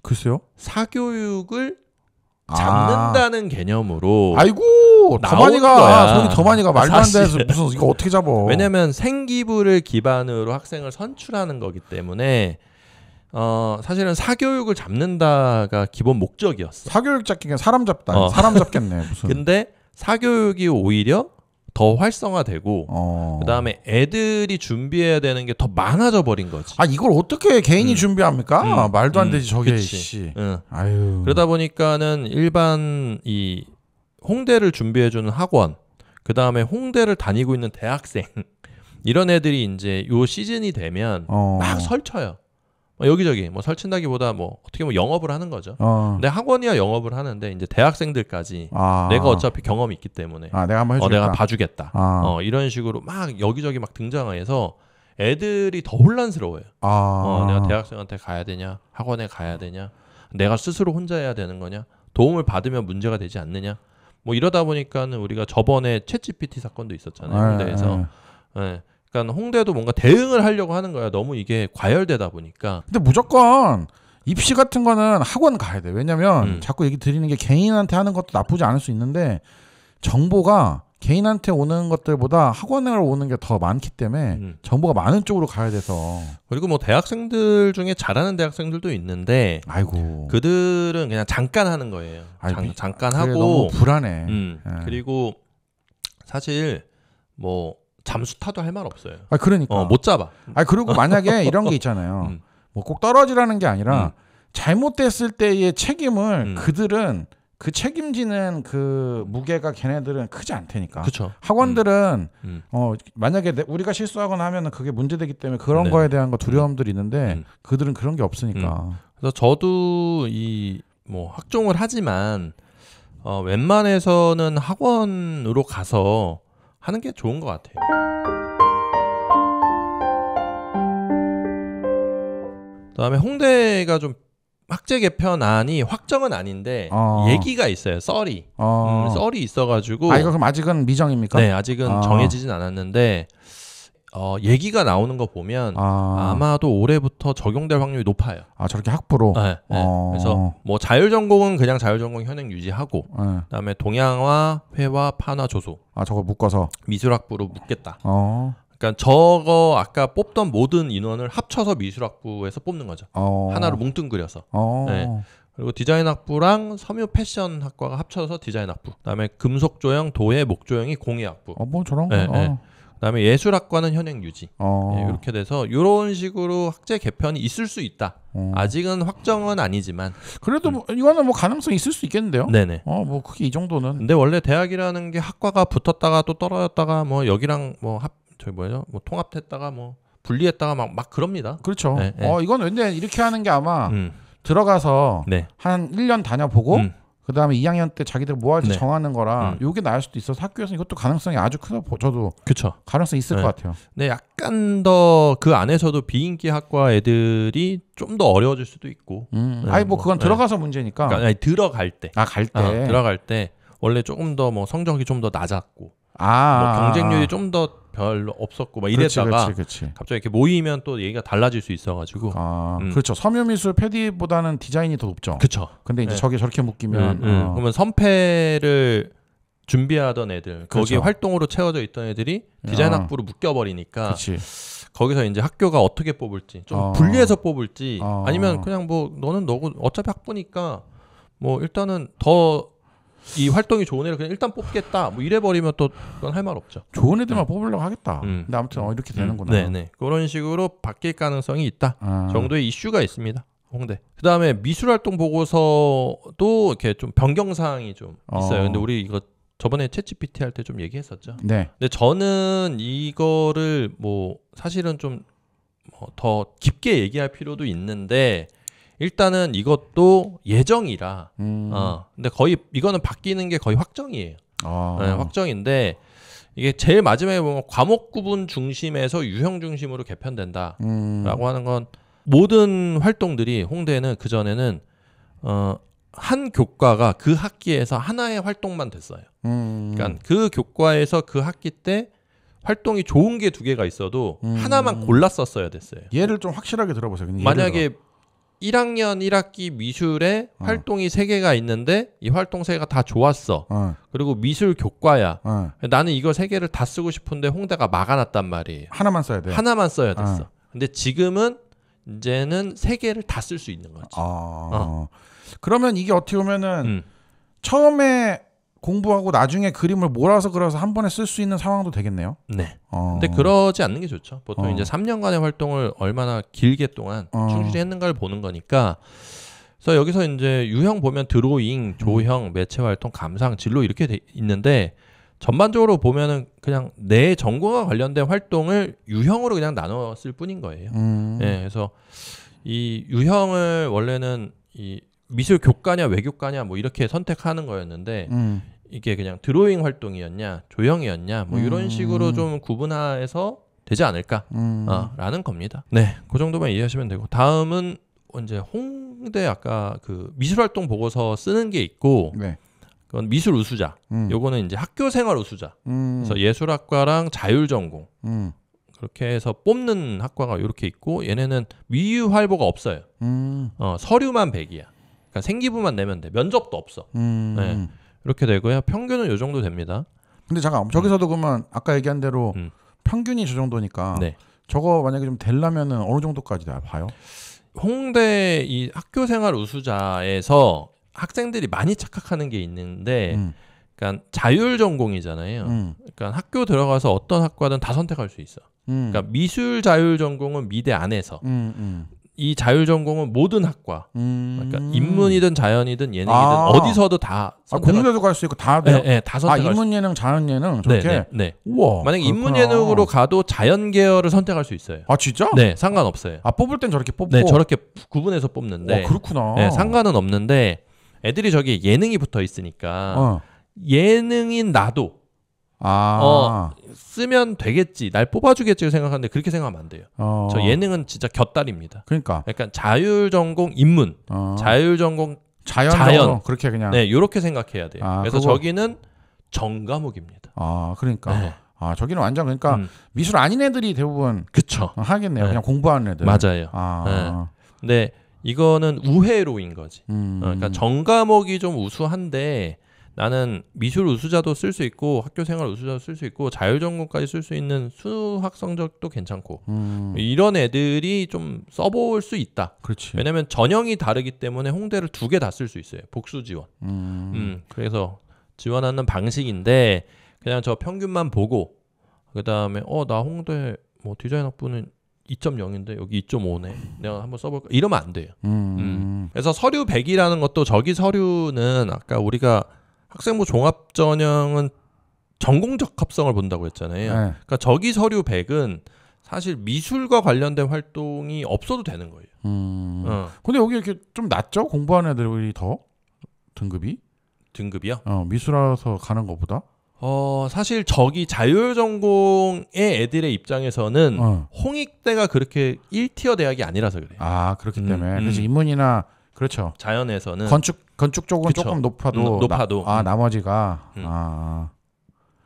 글쎄요. 사교육을 잡는다는 개념으로. 아이고, 더 많이 가. 손이 더 많이 가. 말도 안 돼서 무슨 이거 어떻게 잡어. 왜냐면 생기부를 기반으로 학생을 선출하는 거기 때문에 사실은 사교육을 잡는다가 기본 목적이었어. 사교육 잡기가 사람 잡다. 사람 잡겠네. 무슨. 근데 사교육이 오히려 더 활성화되고 그다음에 애들이 준비해야 되는 게 더 많아져 버린 거지. 이걸 어떻게 개인이 준비합니까? 말도 안 되지 저게. 씨. 아유. 그러다 보니까는 일반 이 홍대를 준비해주는 학원, 그다음에 홍대를 다니고 있는 대학생 이런 애들이 이제 요 시즌이 되면 막 설쳐요. 여기저기 뭐 설친다기보다 뭐 어떻게 보면 영업을 하는 거죠. 근데 학원이야 영업을 하는데 이제 대학생들까지 내가 어차피 경험이 있기 때문에 내가 한번 해주겠다. 내가 봐주겠다. 이런 식으로 막 여기저기 막 등장해서 애들이 더 혼란스러워요. 내가 대학생한테 가야 되냐, 학원에 가야 되냐, 내가 스스로 혼자 해야 되는 거냐, 도움을 받으면 문제가 되지 않느냐. 뭐 이러다 보니까는 우리가 저번에 챗GPT 사건도 있었잖아요. 홍대에서. 그러니까 홍대도 뭔가 대응을 하려고 하는 거야. 너무 이게 과열되다 보니까. 근데 무조건 입시 같은 거는 학원 가야 돼. 왜냐면 자꾸 얘기 드리는 게 개인한테 하는 것도 나쁘지 않을 수 있는데 정보가 개인한테 오는 것들보다 학원으로 오는 게 더 많기 때문에 정보가 많은 쪽으로 가야 돼서. 그리고 뭐 대학생들 중에 잘하는 대학생들도 있는데 아이고 그들은 그냥 잠깐 하는 거예요. 잠깐 하고 너무 불안해. 그리고 사실 뭐 잠수타도 할 말 없어요. 그러니까 못 잡아. 그리고 만약에 이런 게 있잖아요. 뭐 꼭 떨어지라는 게 아니라 잘못됐을 때의 책임을 그들은 그 책임지는 그 무게가 걔네들은 크지 않다니까. 그쵸. 학원들은 만약에 우리가 실수하거나 하면은 그게 문제되기 때문에 그런 거에 대한 거 두려움들이 있는데 그들은 그런 게 없으니까. 그래서 저도 이 뭐 학종을 하지만 웬만해서는 학원으로 가서 하는 게 좋은 것 같아요. 그다음에 홍대가 좀 학제 개편안이 확정은 아닌데 얘기가 있어요. 썰이 있어가지고. 이거 그럼 아직은 미정입니까? 네, 아직은 정해지진 않았는데 얘기가 나오는 거 보면 아마도 올해부터 적용될 확률이 높아요. 저렇게 학부로. 네. 그래서 뭐 자율전공은 그냥 자율전공 현행 유지하고 그다음에 동양화, 회화, 판화, 조소. 저거 묶어서 미술학부로 묶겠다. 그러니까 저거 아까 뽑던 모든 인원을 합쳐서 미술학부에서 뽑는 거죠. 하나로 뭉뚱그려서. 네. 그리고 디자인학부랑 섬유 패션학과가 합쳐서 디자인학부. 그다음에 금속조형, 도예, 목조형이 공예학부. 뭐 저런 거. 네. 그다음에 예술학과는 현행 유지. 네, 이렇게 돼서 이런 식으로 학제 개편이 있을 수 있다. 아직은 확정은 아니지만 그래도 뭐 이거는 뭐 가능성이 있을 수 있겠는데요. 네네. 뭐 크게 이 정도는. 근데 원래 대학이라는 게 학과가 붙었다가 또 떨어졌다가 뭐 여기랑 뭐 뭐 통합했다가 뭐 분리했다가 막 그럽니다. 그렇죠. 네. 이건 왠지 이렇게 하는 게 아마 들어가서 한 1년 다녀보고 그다음에 2학년 때 자기들 뭐 할지 정하는 거라 요게 나을 수도 있어서 학교에서 이것도 가능성이 아주 크다. 저도 그쵸. 가능성이 있을 것 같아요. 네, 약간 더 그 안에서도 비인기 학과 애들이 좀 더 어려워질 수도 있고. 뭐 그건 들어가서 문제니까. 그러니까 들어갈 때. 갈 때. 들어갈 때 원래 조금 더 뭐 성적이 좀 더 낮았고 뭐 경쟁률이 좀 더 별로 없었고 막 이랬다가 그렇지. 갑자기 이렇게 모이면 또 얘기가 달라질 수 있어가지고. 그렇죠. 섬유미술 패디보다는 디자인이 더 높죠. 그렇죠. 근데 이제 저게 저렇게 묶이면 그러면 선패를 준비하던 애들 거기에 그렇죠. 활동으로 채워져 있던 애들이 디자인 학부로 묶여버리니까 그치. 거기서 이제 학교가 어떻게 뽑을지 좀 분리해서 뽑을지 아니면 그냥 뭐 너는 너고 어차피 학부니까 뭐 일단은 더 이 활동이 좋은 애를 그냥 일단 뽑겠다 뭐 이래버리면 또 그건 할 말 없죠. 좋은 애들만 뽑으려고 하겠다. 근데 아무튼 이렇게 되는구나. 네네 그런 식으로 바뀔 가능성이 있다 정도의 이슈가 있습니다. 홍대. 그 다음에 미술활동 보고서도 이렇게 좀 변경사항이 좀 있어요. 근데 우리 이거 저번에 챗GPT 할 때 좀 얘기했었죠. 네. 근데 저는 이거를 뭐 사실은 좀 더 깊게 얘기할 필요도 있는데 일단은 이것도 예정이라. 근데 거의 이거는 바뀌는 게 거의 확정이에요. 네, 확정인데 이게 제일 마지막에 보면 과목 구분 중심에서 유형 중심으로 개편된다라고 하는 건 모든 활동들이 홍대는 그 전에는 한 교과가 그 학기에서 하나의 활동만 됐어요. 그러니까 그 교과에서 그 학기 때 활동이 좋은 게 2개가 있어도 하나만 골랐었어야 됐어요. 예를 좀 확실하게 들어보세요. 만약에 1학년 1학기 미술에 활동이 3개가 있는데 이 활동 3개가 다 좋았어. 그리고 미술 교과야. 나는 이거 3개를 다 쓰고 싶은데 홍대가 막아놨단 말이에요. 하나만 써야 돼. 하나만 써야 됐어. 근데 지금은 이제는 3개를 다 쓸 수 있는 거지. 그러면 이게 어떻게 보면은 처음에 공부하고 나중에 그림을 몰아서 그려서 한 번에 쓸 수 있는 상황도 되겠네요. 네. 근데 그러지 않는 게 좋죠. 보통 이제 3년간의 활동을 얼마나 길게 동안 충실히 했는가를 보는 거니까. 그래서 여기서 이제 유형 보면 드로잉, 조형, 매체 활동, 감상, 진로 이렇게 돼 있는데 전반적으로 보면은 그냥 내 전공과 관련된 활동을 유형으로 그냥 나눴을 뿐인 거예요. 네, 그래서 이 유형을 원래는 이 미술 교과냐 외교과냐 뭐 이렇게 선택하는 거였는데 이게 그냥 드로잉 활동이었냐 조형이었냐 뭐 이런 식으로 좀 구분해서 되지 않을까 라는 겁니다. 네, 그 정도만 이해하시면 되고 다음은 이제 홍대 아까 그 미술활동 보고서 쓰는 게 있고 네. 그건 미술 우수자. 요거는 이제 학교생활 우수자. 그래서 예술학과랑 자율전공 그렇게 해서 뽑는 학과가 이렇게 있고 얘네는 미유활보가 없어요. 서류만 100이야. 그러니까 생기부만 내면 돼. 면접도 없어. 네. 이렇게 되고요. 평균은 요 정도 됩니다. 근데 잠깐 저기서도 그러면 아까 얘기한 대로 평균이 저 정도니까 네. 저거 만약에 좀 되려면은 어느 정도까지 봐요? 홍대 이 학교생활 우수자에서 학생들이 많이 착각하는 게 있는데 그러니까 자율 전공이잖아요. 그러니까 학교 들어가서 어떤 학과든 다 선택할 수 있어. 그러니까 미술 자율 전공은 미대 안에서 이 자율 전공은 모든 학과 그러니까 인문이든 자연이든 예능이든 어디서도 다 공대도 갈 수 있고 다 돼요? 네, 다 선택할 인문 예능 자연 예능 저렇게? 네. 우와, 만약에 인문 예능으로 가도 자연 계열을 선택할 수 있어요. 아 진짜? 네, 상관없어요. 뽑을 땐 저렇게 뽑고? 네, 저렇게 구분해서 뽑는데 그렇구나. 네, 상관은 없는데 애들이 저기 예능이 붙어 있으니까 예능인 나도 쓰면 되겠지, 날 뽑아주겠지 생각하는데 그렇게 생각하면 안 돼요. 저 예능은 진짜 곁다리입니다. 그러니까 자율전공 인문, 자율전공 자연 그렇게 그냥 네, 요렇게 생각해야 돼요. 그래서 저기는 정과목입니다. 그러니까 네. 저기는 완전 그러니까 미술 아닌 애들이 대부분 그쵸 하겠네요. 그냥 공부하는 애들. 맞아요. 네. 근데 이거는 우회로인 거지. 그러니까 정과목이 좀 우수한데 나는 미술 우수자도 쓸 수 있고 학교생활 우수자도 쓸 수 있고 자율전공까지 쓸 수 있는 수학 성적도 괜찮고 이런 애들이 좀 써볼 수 있다. 그렇지. 왜냐면 전형이 다르기 때문에 홍대를 2개 다 쓸 수 있어요. 복수 지원. 그래서 지원하는 방식인데 그냥 저 평균만 보고 그 다음에 나 홍대 뭐 디자인 학부는 2.0인데 여기 2.5네. 내가 한번 써볼까? 이러면 안 돼요. 그래서 서류 100이라는 것도 저기 서류는 아까 우리가 학생부 종합 전형은 전공적 합성을 본다고 했잖아요. 네. 그러니까 저기 서류 100은 사실 미술과 관련된 활동이 없어도 되는 거예요. 근데 여기 이렇게 좀 낮죠? 공부하는 애들이 더 등급이요? 미술하서 가는 것보다? 사실 저기 자율전공의 애들의 입장에서는 홍익대가 그렇게 1티어 대학이 아니라서 그래요. 그렇기 때문에. 그래서 인문이나 그렇죠. 자연에서는 건축 쪽은 그쵸. 조금 높아도 나머지가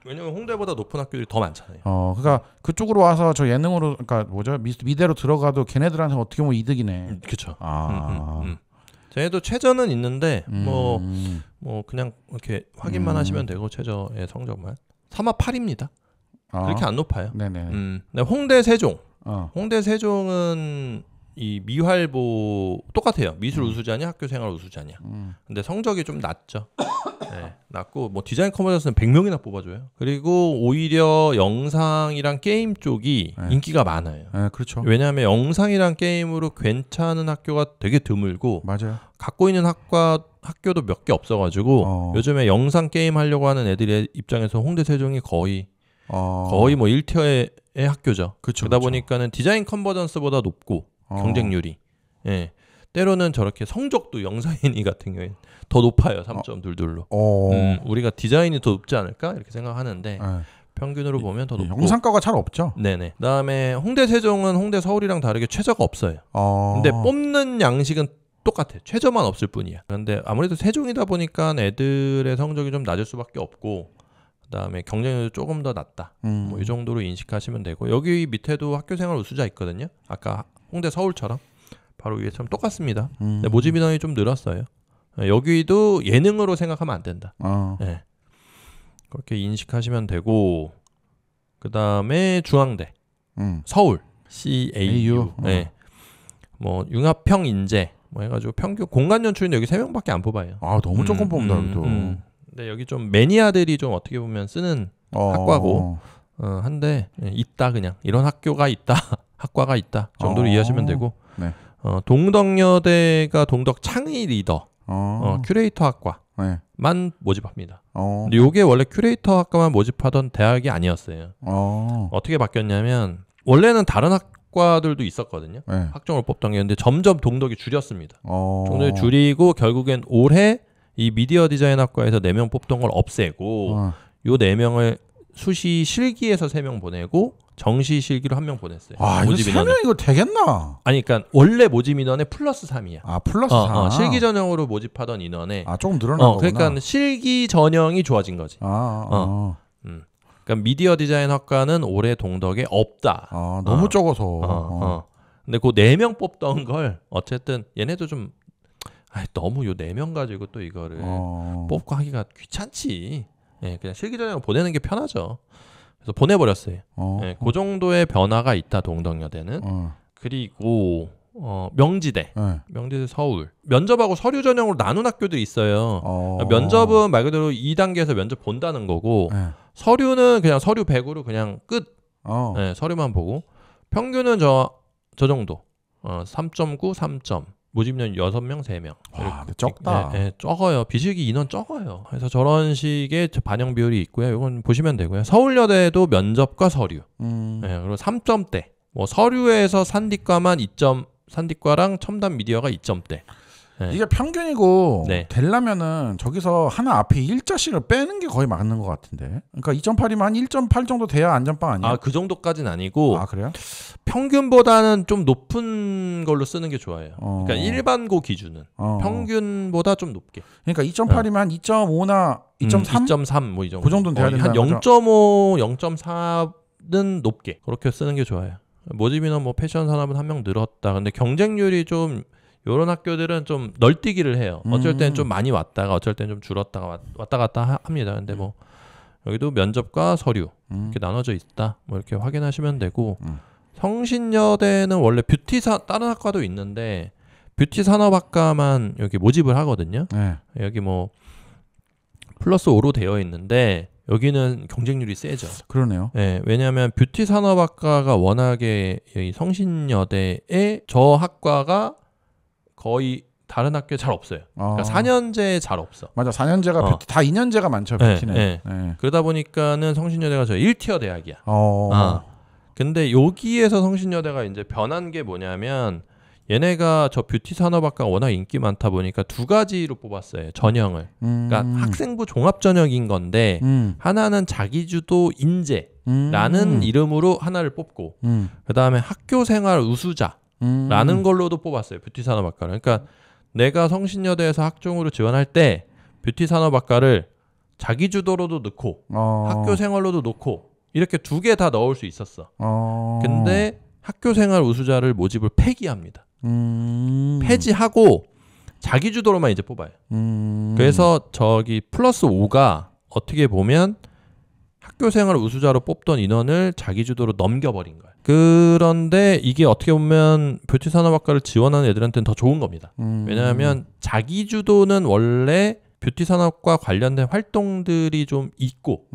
왜냐면 홍대보다 높은 학교들이 더 많잖아요. 그러니까 그쪽으로 와서 저 예능으로 그러니까 뭐죠? 미대로 들어가도 걔네들한테 어떻게 보면 이득이네. 그렇죠. 쟤네도 최저는 있는데 뭐 그냥 이렇게 확인만 하시면 되고 최저의 성적만 3화 8입니다. 그렇게 안 높아요. 네네. 근데 홍대 세종. 홍대 세종은 이 미활보 똑같아요. 미술 우수자냐 학교 생활 우수자냐. 근데 성적이 좀 낮죠. 네, 낮고 뭐 디자인 커머스는 100명이나 뽑아줘요. 그리고 오히려 영상이랑 게임 쪽이 인기가 많아요. 네, 그렇죠. 왜냐하면 영상이랑 게임으로 괜찮은 학교가 되게 드물고 맞아요. 갖고 있는 학교도 몇 개 없어가지고 요즘에 영상 게임 하려고 하는 애들의 입장에서 홍대 세종이 거의 뭐 1티어의 학교죠. 그러다 보니까는 디자인 컨버전스보다 높고 경쟁률이 때로는 저렇게 성적도 영상인이 같은 경우에 더 높아요. 3.22로. 우리가 디자인이 더 높지 않을까 이렇게 생각하는데 평균으로 보면 더 높고 영상과가 잘 없죠. 네네. 그다음에 홍대 세종은 홍대 서울이랑 다르게 최저가 없어요. 근데 뽑는 양식은 똑같아요. 최저만 없을 뿐이야. 그런데 아무래도 세종이다 보니까 애들의 성적이 좀 낮을 수밖에 없고 그다음에 경쟁률도 조금 더 낮다. 뭐 이 정도로 인식하시면 되고 여기 밑에도 학교생활 우수자 있거든요. 아까 홍대 서울처럼 바로 위에처럼 똑같습니다. 근데 모집 인원이 좀 늘었어요. 여기도 예능으로 생각하면 안 된다. 네. 그렇게 인식하시면 되고 그다음에 중앙대, 서울, CAU, 네. 뭐 융합형 인재 뭐 해가지고 평균 공간 연출은 여기 3명밖에 안 뽑아요. 너무 조금 뽑는다 여기도. 근데 여기 좀 매니아들이 좀 어떻게 보면 쓰는 학과고 한데 있다 그냥 이런 학교가 있다 학과가 있다 정도로 이해하시면 되고 네. 동덕여대가 동덕 창의 리더 큐레이터 학과만 모집합니다. 근데 이게 원래 큐레이터 학과만 모집하던 대학이 아니었어요. 어떻게 바뀌었냐면 원래는 다른 학과들도 있었거든요. 학종을 뽑던 게. 근데 점점 동덕이 줄였습니다. 동덕이 줄이고 결국엔 올해 이 미디어 디자인 학과에서 4명 뽑던 걸 없애고 요 4명을 수시 실기에서 3명 보내고 정시 실기로 1명 보냈어요. 이거 3명 이거 되겠나? 아니 그러니까 원래 모집 인원의 플러스 3이야. 플러스 3. 실기 전형으로 모집하던 인원에 조금 늘어난 거구나. 그러니까 실기 전형이 좋아진 거지. 그러니까 미디어 디자인 학과는 올해 동덕에 없다. 너무 적어서. 근데 그 4명 뽑던 걸 어쨌든 얘네도 좀 너무 요 4명 가지고 또 이거를 뽑고 하기가 귀찮지. 그냥 실기 전형을 보내는 게 편하죠. 그래서 보내버렸어요. 그 정도의 변화가 있다 동덕여대는. 그리고 명지대, 명지대 서울 면접하고 서류 전형으로 나눈 학교들이 있어요. 면접은 말 그대로 2단계에서 면접 본다는 거고 서류는 그냥 서류 100으로 그냥 끝. 서류만 보고 평균은 저 정도 3.9, 3점. 모집인원 6명, 3명. 적다. 적어요. 비실기 인원 적어요. 그래서 저런 식의 반영 비율이 있고요. 이건 보시면 되고요. 서울여대도 면접과 서류. 그리고 3점대. 뭐 서류에서 산디과만 2점, 산디과랑 첨단 미디어가 2점대. 이게 평균이고 되려면은 저기서 하나 앞에 1자씩을 빼는 게 거의 맞는 것 같은데. 그러니까 2.8이면 한 1.8 정도 돼야 안전빵 아니야? 그 정도까지는 아니고. 그래요? 평균보다는 좀 높은 걸로 쓰는 게 좋아요. 그러니까 일반고 기준은 평균보다 좀 높게. 그러니까 2.8이면 한 2.5나 2.3? 2.3 뭐 이 정도. 그 정도는 돼야 된다. 한 0.5, 0.4는 높게. 그렇게 쓰는 게 좋아요. 모집인원 뭐 패션 산업은 1명 늘었다. 근데 경쟁률이 좀 이런 학교들은 좀 널뛰기를 해요. 어쩔 때는 좀 많이 왔다가 어쩔 때는 좀 줄었다가 왔다 갔다 합니다. 근데 뭐 여기도 면접과 서류 이렇게 나눠져 있다. 뭐 이렇게 확인하시면 되고 성신여대는 원래 다른 학과도 있는데 뷰티 산업학과만 여기 모집을 하거든요. 여기 뭐 플러스 5로 되어 있는데 여기는 경쟁률이 세죠. 그러네요. 왜냐하면 뷰티 산업학과가 워낙에 이 성신여대에 저 학과가 거의 다른 학교에 잘 없어요. 그러니까 4년제에 잘 없어. 맞아. 4년제가 뷰티 다 2년제가 많죠. 뷰티는. 그러다 보니까는 성신여대가 저 1티어 대학이야. 근데 여기에서 성신여대가 이제 변한 게 뭐냐면 얘네가 저 뷰티 산업학과가 워낙 인기 많다 보니까 2가지로 뽑았어요. 전형을. 그러니까 학생부 종합 전형인 건데 하나는 자기주도 인재라는 이름으로 하나를 뽑고 그다음에 학교생활 우수자라는 걸로도 뽑았어요. 뷰티 산업학과를. 그러니까 내가 성신여대에서 학종으로 지원할 때 뷰티 산업학과를 자기 주도로도 넣고 학교 생활로도 넣고 이렇게 2개 다 넣을 수 있었어. 근데 학교 생활 우수자를 모집을 폐기합니다. 폐지하고 자기 주도로만 이제 뽑아요. 그래서 저기 플러스 5가 어떻게 보면 학교 생활 우수자로 뽑던 인원을 자기 주도로 넘겨버린 거예요. 그런데 이게 어떻게 보면 뷰티 산업학과를 지원하는 애들한테는 더 좋은 겁니다. 왜냐하면 자기 주도는 원래 뷰티 산업과 관련된 활동들이 좀 있고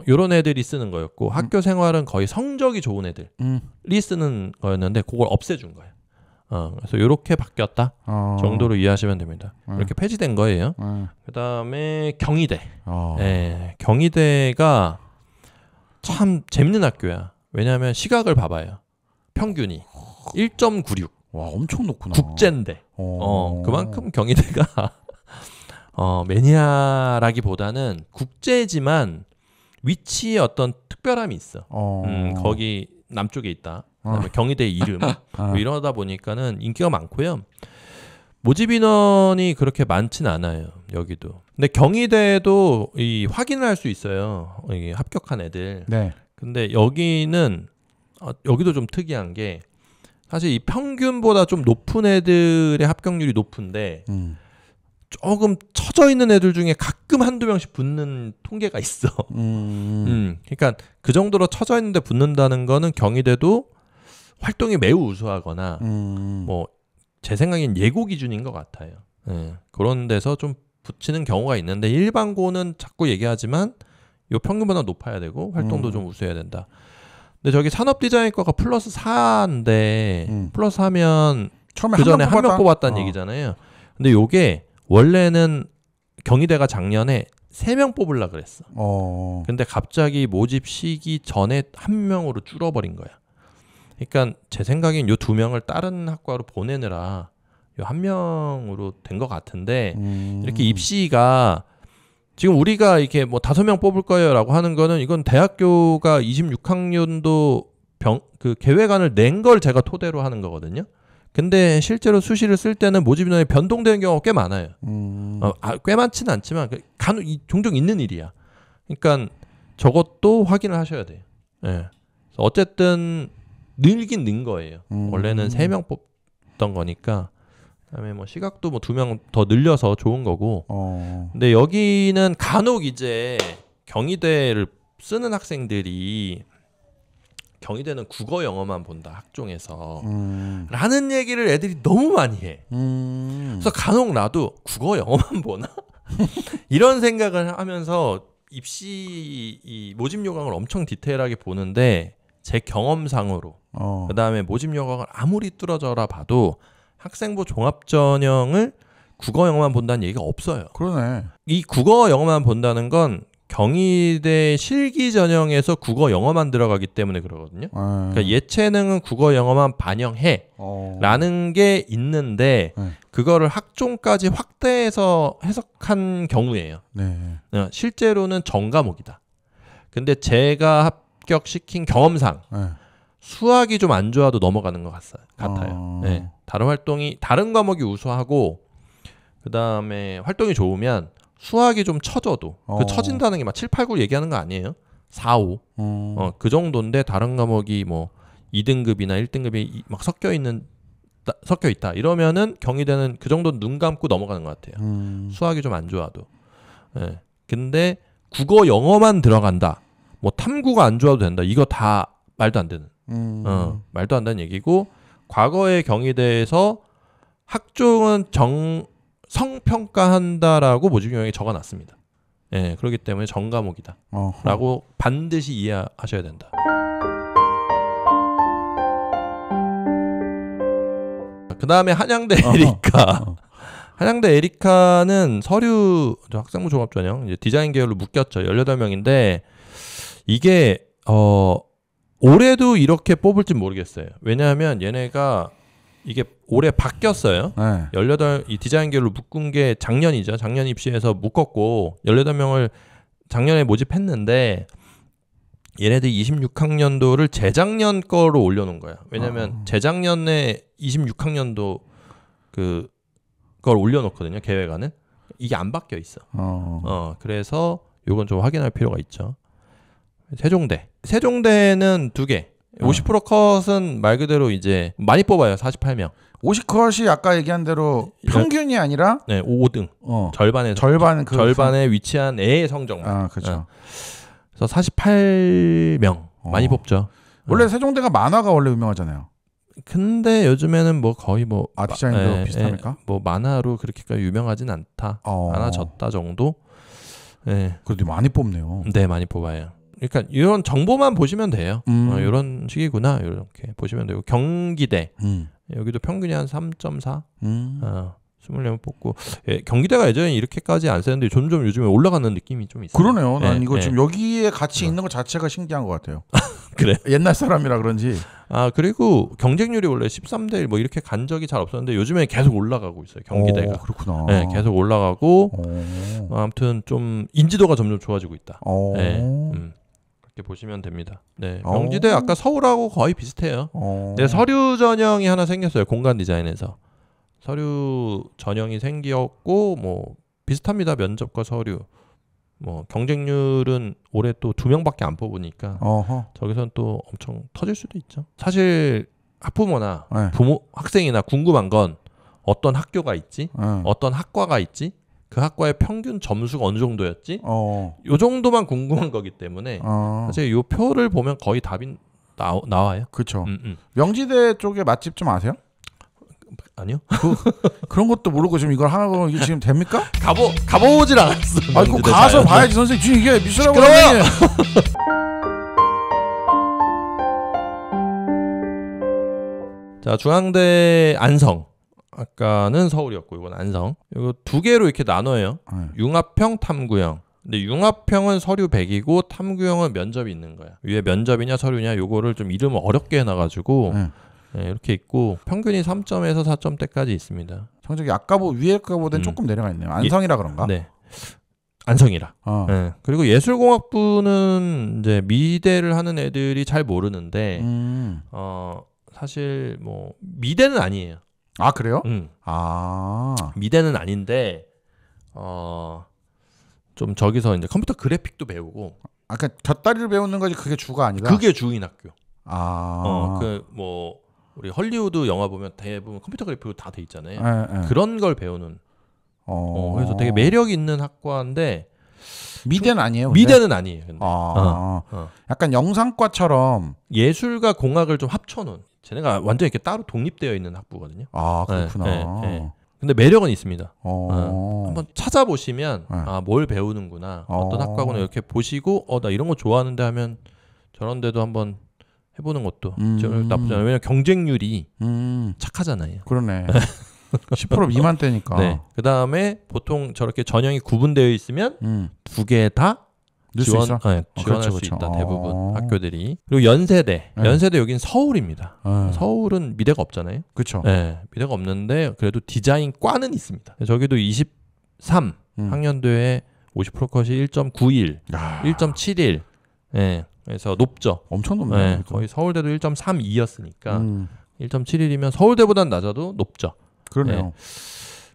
요런 애들이 쓰는 거였고 학교 생활은 거의 성적이 좋은 애들이 쓰는 거였는데 그걸 없애준 거예요. 그래서 이렇게 바뀌었다 정도로 이해하시면 됩니다. 이렇게 폐지된 거예요. 그다음에 경희대. 네, 경희대가 참 재밌는 학교야. 왜냐하면 시각을 봐봐요. 평균이 1.96. 와, 엄청 높구나. 국제인데. 그만큼 경희대가 매니아라기보다는 국제지만 위치에 어떤 특별함이 있어. 거기 남쪽에 있다. 그다음에 경희대 이름 뭐 이러다 보니까는 인기가 많고요. 모집 인원이 그렇게 많진 않아요. 여기도. 근데 경희대도 이 확인을 할 수 있어요. 이 합격한 애들. 네. 근데 여기는 여기도 좀 특이한 게 사실 이 평균보다 좀 높은 애들의 합격률이 높은데 조금 처져 있는 애들 중에 가끔 한두 명씩 붙는 통계가 있어. 그러니까 그 정도로 처져 있는데 붙는다는 거는 경희대도 활동이 매우 우수하거나 뭐 제 생각엔 예고 기준인 것 같아요. 그런 데서 좀 붙이는 경우가 있는데 일반고는 자꾸 얘기하지만 요 평균보다 높아야 되고 활동도 좀 우수해야 된다. 근데 저기 산업디자인과가 플러스 4인데 플러스 4면 그 전에 한 명 뽑았다는 얘기잖아요. 근데 요게 원래는 경희대가 작년에 3명 뽑으려고 그랬어. 근데 갑자기 모집 시기 전에 1명으로 줄어버린 거야. 그러니까 제 생각엔 요 2명을 다른 학과로 보내느라 요 1명으로 된 것 같은데 이렇게 입시가 지금 우리가 이렇게 뭐 5명 뽑을 거예요라고 하는 거는 이건 대학교가 26학년도 그 계획안을 낸 걸 제가 토대로 하는 거거든요. 근데 실제로 수시를 쓸 때는 모집 인원이 변동되는 경우가 꽤 많아요. 꽤 많지는 않지만 간혹 종종 있는 일이야. 그러니까 저것도 확인을 하셔야 돼요. 네. 어쨌든 늘긴 는 거예요. 원래는 3명 뽑던 거니까. 그다음에 뭐 시각도 뭐 2명 더 늘려서 좋은 거고. 근데 여기는 간혹 이제 경희대를 쓰는 학생들이 경희대는 국어 영어만 본다 학종에서 라는 얘기를 애들이 너무 많이 해. 그래서 간혹 나도 국어 영어만 보나? 이런 생각을 하면서 입시 이 모집 요강을 엄청 디테일하게 보는데 제 경험상으로 그다음에 모집 요강을 아무리 뚫어져라 봐도 학생부 종합전형을 국어 영어만 본다는 얘기가 없어요. 그러네. 이 국어 영어만 본다는 건 경희대 실기 전형에서 국어 영어만 들어가기 때문에 그러거든요. 그러니까 예체능은 국어 영어만 반영해 라는 게 있는데 그거를 학종까지 확대해서 해석한 경우예요. 네. 실제로는 전과목이다. 근데 제가 합격시킨 경험상 수학이 좀 안 좋아도 넘어가는 것 같아요. 네. 다른 과목이 우수하고 그 다음에 활동이 좋으면 수학이 좀 처져도 그 처진다는 게 막 7, 8, 9 얘기하는 거 아니에요. 4, 5 그 정도인데 다른 과목이 뭐 2등급이나 1등급이 막 섞여 있다 이러면은 경희대는 그 정도 눈 감고 넘어가는 것 같아요. 수학이 좀 안 좋아도. 네. 근데 국어 영어만 들어간다. 뭐 탐구가 안 좋아도 된다. 이거 다 말도 안 되는. 말도 안 되는 얘기고 과거의 경희대에서 학종은 성평가한다라고 모집 요강에 적어놨습니다. 예, 그렇기 때문에 전과목이다 라고 반드시 이해하셔야 된다. 그 다음에 한양대 에리카. 한양대 에리카는 서류 학생부 종합전형 이제 디자인 계열로 묶였죠. 18명인데 이게 올해도 이렇게 뽑을지 모르겠어요. 왜냐하면 얘네가 이게 올해 바뀌었어요. 18 이 디자인 계열로 묶은 게 작년이죠. 작년 입시에서 묶었고 18명을 작년에 모집했는데 얘네들 26학년도를 재작년 거로 올려놓은 거야. 왜냐면 재작년에 26학년도 그걸 올려놓거든요. 계획안은. 이게 안 바뀌어 있어. 그래서 요건 좀 확인할 필요가 있죠. 세종대는 2개. 50% 컷은 말 그대로 이제 많이 뽑아요. 48명. 50컷이 아까 얘기한 대로 평균이 아니라 5등. 절반에 위치한 애의 성적만. 그렇죠. 그래서 48명 많이 뽑죠. 원래 세종대가 만화가 원래 유명하잖아요. 근데 요즘에는 뭐 거의 뭐 디자인도 비슷합니까? 뭐 만화로 그렇게까지 유명하진 않다. 많아졌다 정도. 그래도 많이 뽑네요. 네, 많이 뽑아요. 그러니까 이런 정보만 보시면 돼요. 이런 식이구나 이렇게 보시면 되고 경기대 여기도 평균이 한 3.4. 24명 뽑고 경기대가 예전에 이렇게까지 안 세는데 점점 요즘에 올라가는 느낌이 좀 있어요. 그러네요. 난 이거 지금 여기에 같이 있는 것 자체가 신기한 것 같아요. 그래. 옛날 사람이라 그런지. 그리고 경쟁률이 원래 13대 1 뭐 이렇게 간 적이 잘 없었는데 요즘에 계속 올라가고 있어요. 경기대가. 그렇구나. 네, 계속 올라가고 아무튼 좀 인지도가 점점 좋아지고 있다. 이렇게 보시면 됩니다. 네, 명지대 아까 서울하고 거의 비슷해요. 네, 서류 전형이 하나 생겼어요. 공간 디자인에서 서류 전형이 생겼고 뭐 비슷합니다. 면접과 서류. 뭐 경쟁률은 올해 또 2명밖에 안 뽑으니까 저기선 또 엄청 터질 수도 있죠. 사실 학부모나 학생이나 궁금한 건 어떤 학교가 있지, 어떤 학과가 있지, 그 학과의 평균 점수가 어느 정도였지, 요 정도만 궁금한 거기 때문에 사실 요 표를 보면 거의 답이 나와요. 그렇죠. 명지대 쪽에 맛집 좀 아세요? 아니요. 그런 것도 모르고 지금 이걸 하고 이게 지금 됩니까? 가보질 않았어. 꼭 가서 봐야지 선생님. 지금 이게 미술하고 선생님. 자, 중앙대 안성. 아까는 서울이었고 이건 안성. 이거 2개로 이렇게 나눠요. 융합형, 탐구형. 근데 융합형은 서류 100이고 탐구형은 면접이 있는 거야. 위에 면접이냐 서류냐 요거를 좀 이름을 어렵게 해놔가지고 이렇게 있고 평균이 3점에서 4점대까지 있습니다. 성적이 아까 위에 거보다는 조금 내려가 있네요. 안성이라 그런가? 네. 안성이라. 그리고 예술공학부는 이제 미대를 하는 애들이 잘 모르는데 사실 뭐 미대는 아니에요. 그래요? 미대는 아닌데 좀 저기서 이제 컴퓨터 그래픽도 배우고. 그러니까 곁다리를 배우는 거지 그게 주가 아니다. 그게 주인 학교. 그 뭐 우리 헐리우드 영화 보면 대부분 컴퓨터 그래픽으로 다 돼 있잖아요. 그런 걸 배우는. 그래서 되게 매력 있는 학과인데 미대는 아니에요. 근데? 미대는 아니에요. 근데. 약간 영상과처럼 예술과 공학을 좀 합쳐놓은. 쟤네가 완전 이렇게 따로 독립되어 있는 학부거든요. 그렇구나. 근데 매력은 있습니다. 한번 찾아보시면 뭘 배우는구나. 어떤 학과구나 이렇게 보시고 나 이런 거 좋아하는데 하면 저런 데도 한번 해보는 것도 나쁘지 않아요. 왜냐면 경쟁률이 착하잖아요. 그러네. 10% 미만대니까. 네. 그 다음에 보통 저렇게 전형이 구분되어 있으면 2개 다 지원할 수 있다. 대부분 학교들이. 그리고 연세대. 연세대 여긴 서울입니다. 서울은 미대가 없잖아요. 그렇죠. 네, 미대가 없는데 그래도 디자인과는 있습니다. 저기도 23 학년도에 50% 컷이 1.91, 1.71. 네, 그래서 높죠. 엄청 높네요. 거의 서울대도 1.32였으니까 1.71이면 서울대보다는 낮아도 높죠. 그러네요.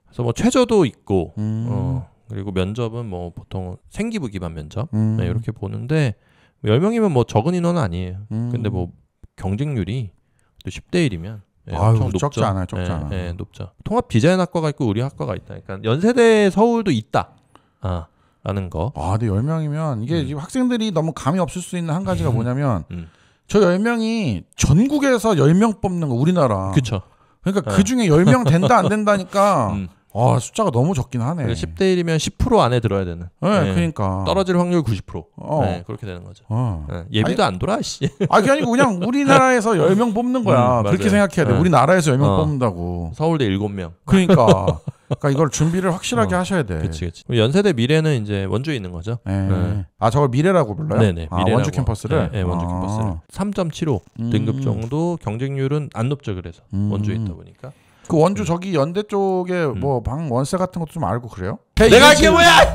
그래서 뭐 최저도 있고 그리고 면접은 뭐 보통 생기부 기반 면접 이렇게 보는데 10명이면 뭐 적은 인원은 아니에요. 근데 뭐 경쟁률이 또 10대 1이면 엄청 높죠. 적지 않아요. 적지 않아요. 네, 높죠. 통합 디자인 학과가 있고 우리 학과가 있다. 그러니까 연세대 서울도 있다. 라는 거. 근데 10명이면 이게 학생들이 너무 감이 없을 수 있는 한 가지가 뭐냐면 저 10명이 전국에서 10명 뽑는 거 우리나라. 그렇죠. 그러니까 그 중에 10명 된다 안 된다니까 숫자가 너무 적긴 하네. 10대 1이면 10% 안에 들어야 되는. 그러니까 떨어질 확률 90%. 그렇게 되는 거죠. 예비도 안 돌아 씨. 그게 아니고 그냥 우리나라에서 10명 뽑는 거야. 그렇게 생각해야 돼. 우리나라에서 10명 뽑는다고. 서울대 7명. 그러니까 이걸 준비를 확실하게 하셔야 돼. 그렇지. 연세대 미래는 이제 원주에 있는 거죠. 저걸 미래라고 불러요? 네네. 미래라고. 원주 캠퍼스를? 네, 원주 캠퍼스를. 3.75 등급 정도 경쟁률은 안 높죠. 그래서 원주에 있다 보니까. 그 원주 저기 연대 쪽에 뭐 방 원세 같은 것도 좀 알고 그래요? 내가 알게 뭐야?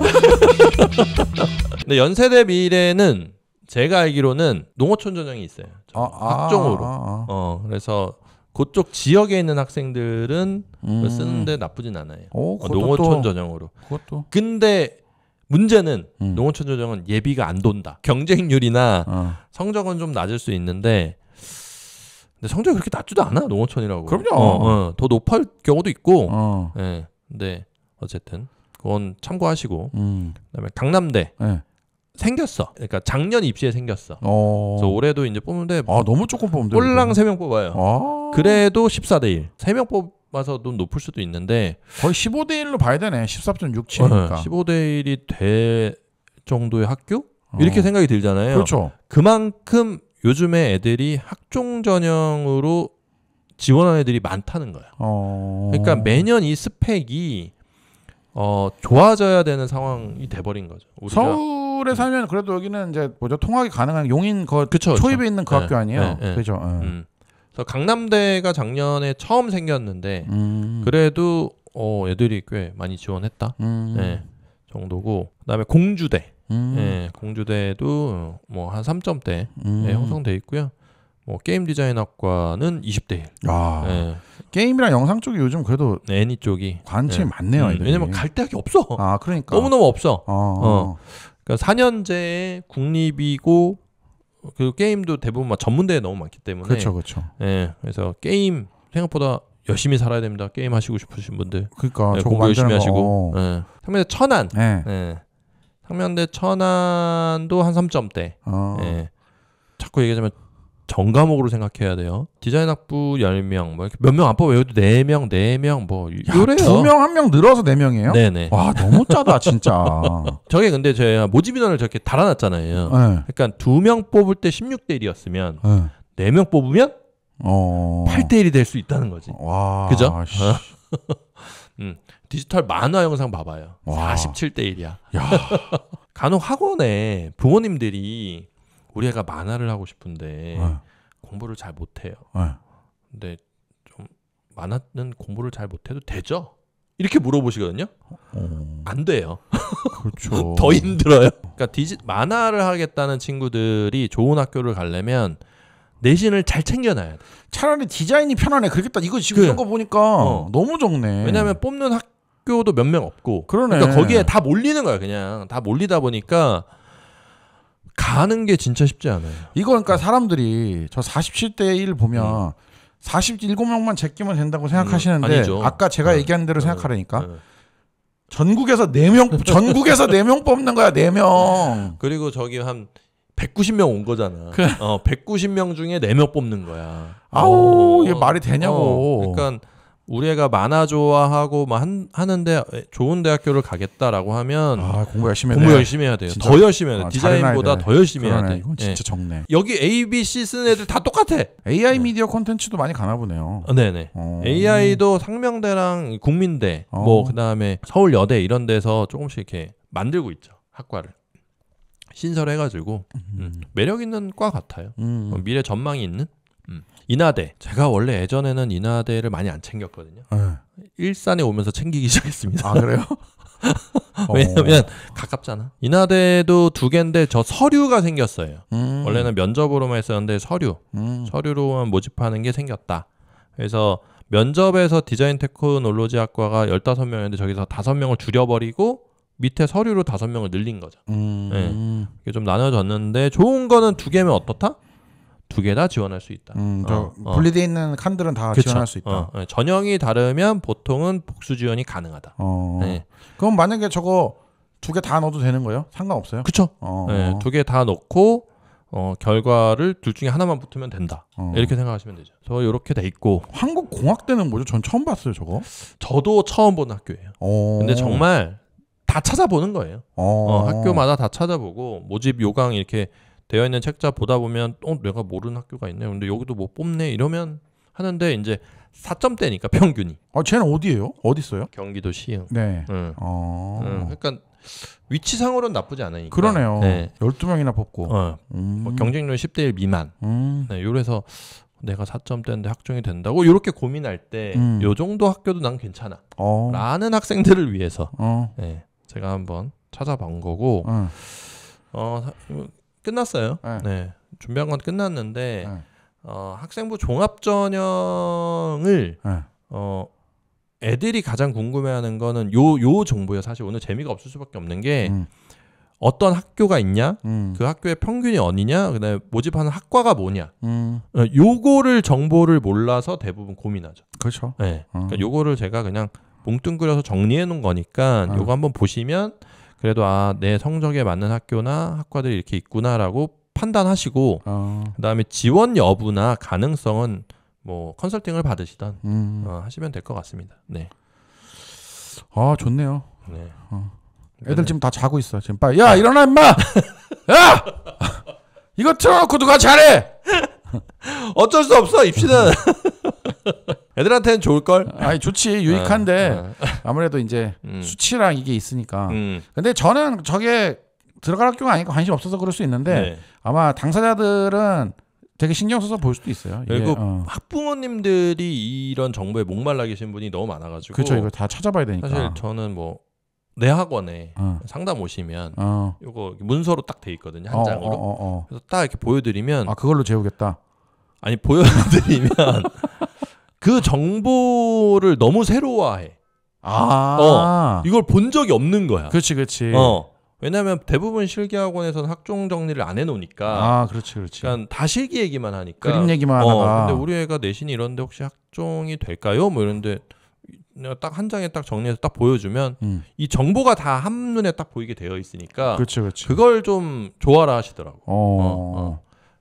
근데 연세대 미래는 제가 알기로는 농어촌 전형이 있어요. 학종으로. 그래서 그쪽 지역에 있는 학생들은 쓰는데 나쁘진 않아요. 농어촌 전형으로. 그것도. 근데 문제는 농어촌 전형은 예비가 안 돈다. 경쟁률이나 성적은 좀 낮을 수 있는데 근데 성적이 그렇게 낮지도 않아. 농어촌이라고. 그럼요. 더 높을 경우도 있고. 네. 근데 어쨌든 그건 참고하시고. 그다음에 강남대. 네. 생겼어. 그러니까 작년 입시에 생겼어. 그래서 올해도 이제 뽑는데 너무 조금 뽑으면 돼요. 꼴랑 3명 뽑아요. 그래도 14대 1. 3명 뽑아서 좀 높을 수도 있는데 거의 15대 1로 봐야 되네. 14.67이니까. 15대 1이 될 정도의 학교? 이렇게 생각이 들잖아요. 그렇죠. 그만큼 요즘에 애들이 학종 전형으로 지원하는 애들이 많다는 거야. 그러니까 매년 이 스펙이 좋아져야 되는 상황이 돼버린 거죠. 서울에 살면 그래도 여기는 이제 통학이 가능한 용인 초입에 있는 그 학교 아니에요? 그렇죠. 그래서 강남대가 작년에 처음 생겼는데 그래도 애들이 꽤 많이 지원했다. 네, 정도고. 그다음에 공주대. 네, 공주대도 뭐 한 3점대 형성돼 있고요. 뭐 게임 디자인 학과는 20대 1. 네. 게임이랑 영상 쪽이 요즘 그래도 애니 쪽이 관심이 많네요. 왜냐면 갈 데가 없어. 그러니까 너무너무 없어. 그러니까 4년제에 국립이고 그 게임도 대부분 막 전문대에 너무 많기 때문에. 그렇죠. 네, 그래서 게임 생각보다 열심히 살아야 됩니다. 게임 하시고 싶으신 분들. 그러니까 공부 열심히 하시고. 네. 상면대 천안. 네. 상면대 천안도 한 3점대. 네. 자꾸 얘기하자면 전과목으로 생각해야 돼요. 디자인 학부 10명, 뭐 몇 명 안 뽑아요. 여기도 4명, 뭐 이래요. 2명, 1명 늘어서 4명이에요? 네네. 와, 너무 짜다, 진짜. 저게 근데 제가 모집 인원을 저렇게 달아놨잖아요. 그러니까 2명 뽑을 때 16대 1이었으면 4명 뽑으면 8대 1이 될 수 있다는 거지. 와, 그죠? 디지털 만화 영상 봐봐요. 47대 1이야. 간혹 학원에 부모님들이 우리 애가 만화를 하고 싶은데 공부를 잘 못해요. 근데 좀 만화는 공부를 잘 못해도 되죠? 이렇게 물어보시거든요. 안 돼요. 그렇죠. 더 힘들어요. 그러니까 만화를 하겠다는 친구들이 좋은 학교를 가려면 내신을 잘 챙겨놔야 돼. 차라리 디자인이 편하네. 그러겠다. 이거 지금 이런 거 보니까 너무 적네. 왜냐하면 뽑는 학교도 몇 명 없고. 그러네. 그러니까 거기에 다 몰리는 거야. 그냥 다 몰리다 보니까 가는 게 진짜 쉽지 않아요. 이거 그러니까 사람들이 저 47대 1 보면 47명만 제끼면 된다고 생각하시는데 아니죠. 아까 제가 얘기한 대로 생각하라니까. 전국에서 4명 뽑는 거야. 4명. 그리고 저기 한 190명 온 거잖아. 190명 중에 4명 뽑는 거야. 이게 말이 되냐고. 그러니까 우리 애가 만화 좋아하고 막 하는데 좋은 대학교를 가겠다라고 하면 공부 열심히 해야 돼요. 더 열심히 해야 돼. 디자인보다 더 열심히 해야 돼. 이건 진짜 적네. 여기 A, B, C 쓰는 애들 다 똑같아. AI 미디어 콘텐츠도 많이 가나 보네요. 네네. AI도 상명대랑 국민대, 뭐 그다음에 서울여대 이런 데서 조금씩 이렇게 만들고 있죠. 학과를 신설해가지고 매력 있는 과 같아요. 미래 전망이 있는. 인하대. 제가 원래 예전에는 인하대를 많이 안 챙겼거든요. 일산에 오면서 챙기기 시작했습니다. 그래요? 왜냐면 가깝잖아. 인하대도 2개인데 저 서류가 생겼어요. 원래는 면접으로만 했었는데 서류로만 모집하는 게 생겼다. 그래서 면접에서 디자인 테크놀로지 학과가 15명인데 저기서 5명을 줄여버리고 밑에 서류로 5명을 늘린 거죠. 네. 이게 좀 나눠졌는데 좋은 거는 2개면 어떻다? 2개 다 지원할 수 있다. 분리되어 있는 칸들은 다 지원할 수 있다. 전형이 다르면 보통은 복수 지원이 가능하다. 네. 그럼 만약에 저거 2개 다 넣어도 되는 거예요? 상관없어요? 그렇죠. 네, 2개 다 넣고 결과를 둘 중에 하나만 붙으면 된다. 이렇게 생각하시면 되죠. 저 이렇게 돼 있고. 한국공학대는 뭐죠? 전 처음 봤어요, 저거. 저도 처음 본 학교예요. 근데 정말 다 찾아보는 거예요. 학교마다 다 찾아보고 모집 요강 이렇게 되어 있는 책자 보다 보면 내가 모르는 학교가 있네. 근데 여기도 뭐 뽑네 이러면 하는데 이제 4점대니까 평균이. 쟤는 어디예요? 어디 있어요? 경기도 시흥. 네. 그러니까 위치상으로는 나쁘지 않으니까. 그러네요. 네. 12명이나 뽑고. 뭐 경쟁률 10대 1 미만. 네, 이래서 내가 4점대인데 학종이 된다고 이렇게 고민할 때 요 정도 학교도 난 괜찮아. 라는 학생들을 위해서 네, 제가 한번 찾아본 거고 끝났어요. 네. 준비한 건 끝났는데 학생부 종합전형을 애들이 가장 궁금해하는 거는 요 정보예요. 사실 오늘 재미가 없을 수밖에 없는 게 어떤 학교가 있냐, 그 학교의 평균이 어디냐, 그다음에 모집하는 학과가 뭐냐, 요거를 정보를 몰라서 대부분 고민하죠. 그렇죠. 네, 그러니까 요거를 제가 그냥 뭉뚱그려서 정리해 놓은 거니까 요거 한번 보시면 그래도 내 성적에 맞는 학교나 학과들이 이렇게 있구나라고 판단하시고 그다음에 지원 여부나 가능성은 뭐 컨설팅을 받으시던 하시면 될 것 같습니다. 네. 좋네요. 네. 애들 지금 다 자고 있어. 지금 빨리 야 일어나 임마. 야 이거 틀어놓고 누가 잘해. 어쩔 수 없어 입시는. 애들한테는 좋을걸? 아니 좋지 유익한데 아무래도 이제 수치랑 이게 있으니까. 근데 저는 저게 들어갈 학교가 아니까 관심 없어서 그럴 수 있는데 네. 아마 당사자들은 되게 신경 써서 볼 수도 있어요. 그리고 학부모님들이 이런 정보에 목말라 계신 분이 너무 많아가지고. 그렇죠. 이거 다 찾아봐야 되니까. 사실 저는 뭐 내 학원에 상담 오시면 요거 문서로 딱 돼 있거든요. 한 장으로. 그래서 딱 이렇게 보여드리면 그걸로 재우겠다. 아니 보여드리면 그 정보를 너무 새로워해. 이걸 본 적이 없는 거야. 그렇지. 왜냐하면 대부분 실기학원에서는 학종 정리를 안 해놓으니까. 그렇지. 그러니까 다 실기 얘기만 하니까. 그림 얘기만 하다가. 근데 우리 애가 내신이 이런데 혹시 학종이 될까요? 뭐 이런데 내가 딱 한 장에 딱 정리해서 딱 보여주면 이 정보가 다 한눈에 딱 보이게 되어 있으니까. 그렇지. 그걸 좀 좋아라 하시더라고.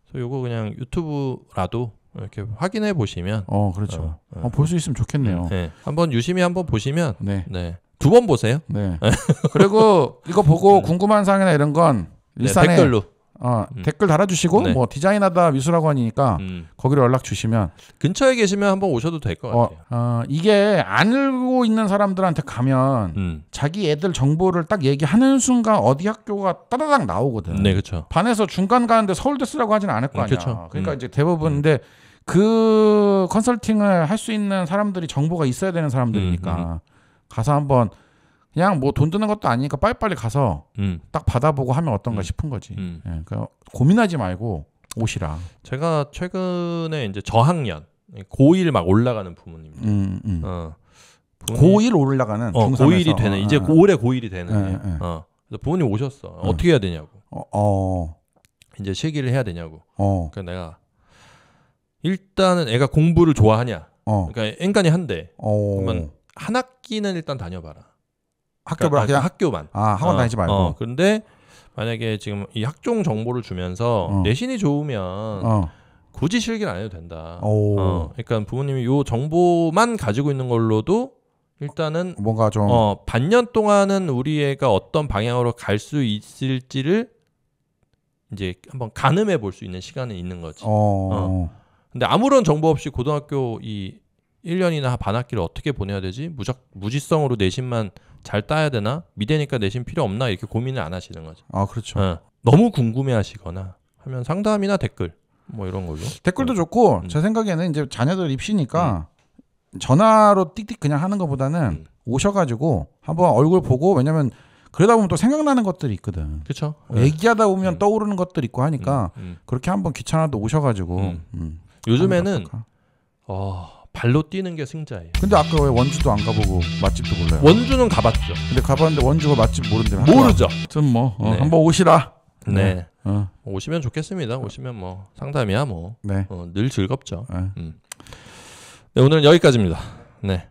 그래서 요거 그냥 유튜브라도 이렇게 확인해 보시면. 그렇죠. 볼 수 있으면 좋겠네요. 네. 한번 유심히 한번 보시면. 네. 2번 보세요. 네. 그리고 이거 보고 궁금한 사항이나 이런 건 일산에 댓글로 댓글 달아주시고 뭐 디자인하다 미술학원이니까 거기로 연락 주시면 근처에 계시면 한번 오셔도 될 것 같아요. 이게 안 알고 있는 사람들한테 가면 자기 애들 정보를 딱 얘기하는 순간 어디 학교가 따다닥 나오거든. 네, 그렇죠. 반에서 중간 가는데 서울대 쓰라고 하지는 않을 거 아니야. 그쵸. 그러니까 이제 대부분 근데 그 컨설팅을 할 수 있는 사람들이 정보가 있어야 되는 사람들이니까. 가서 한번 그냥 뭐 돈 드는 것도 아니니까 빨리빨리 가서 딱 받아보고 하면 어떤가 싶은 거지. 그러니까 고민하지 말고 오시라. 제가 최근에 이제 저학년 고1 막 올라가는 부모님. 고1 올라가는 고1이 되는 이제 올해 고1이 되는. 그래서 부모님 오셨어. 어떻게 해야 되냐고. 이제 실기를 해야 되냐고. 그러니까 내가 일단은 애가 공부를 좋아하냐. 그러니까 인간이 한대. 그러면 한 학기는 일단 다녀봐라. 학교만 그냥 학교만. 학원 다니지 말고. 그런데 만약에 지금 이 학종 정보를 주면서 내신이 좋으면 굳이 실기를 안 해도 된다. 그러니까 부모님이 요 정보만 가지고 있는 걸로도 일단은 뭔가 좀 반년 동안은 우리 애가 어떤 방향으로 갈 수 있을지를 이제 한번 가늠해 볼 수 있는 시간은 있는 거지. 근데 아무런 정보 없이 고등학교 이 1년이나 반학기를 어떻게 보내야 되지? 무지성으로 내신만 잘 따야 되나? 미대니까 내신 필요 없나? 이렇게 고민을 안 하시는 거죠. 그렇죠. 너무 궁금해 하시거나 하면 상담이나 댓글 뭐 이런 걸로. 댓글도 좋고 제 생각에는 이제 자녀들 입시니까 전화로 띡띡 그냥 하는 것보다는 오셔가지고 한번 얼굴 보고 왜냐면 그러다 보면 또 생각나는 것들이 있거든. 그렇죠. 얘기하다 보면 떠오르는 것들 있고 하니까 그렇게 한번 귀찮아도 오셔가지고 요즘에는 발로 뛰는 게 승자예요. 근데 아까 왜 원주도 안 가보고 맛집도 몰라요? 원주는 가봤죠. 근데 가봤는데 원주가 맛집 모른대. 모르죠. 좀 뭐 한번 오시라. 네. 오시면 좋겠습니다. 오시면 뭐 상담이야 뭐. 늘 즐겁죠. 네, 오늘은 여기까지입니다. 네.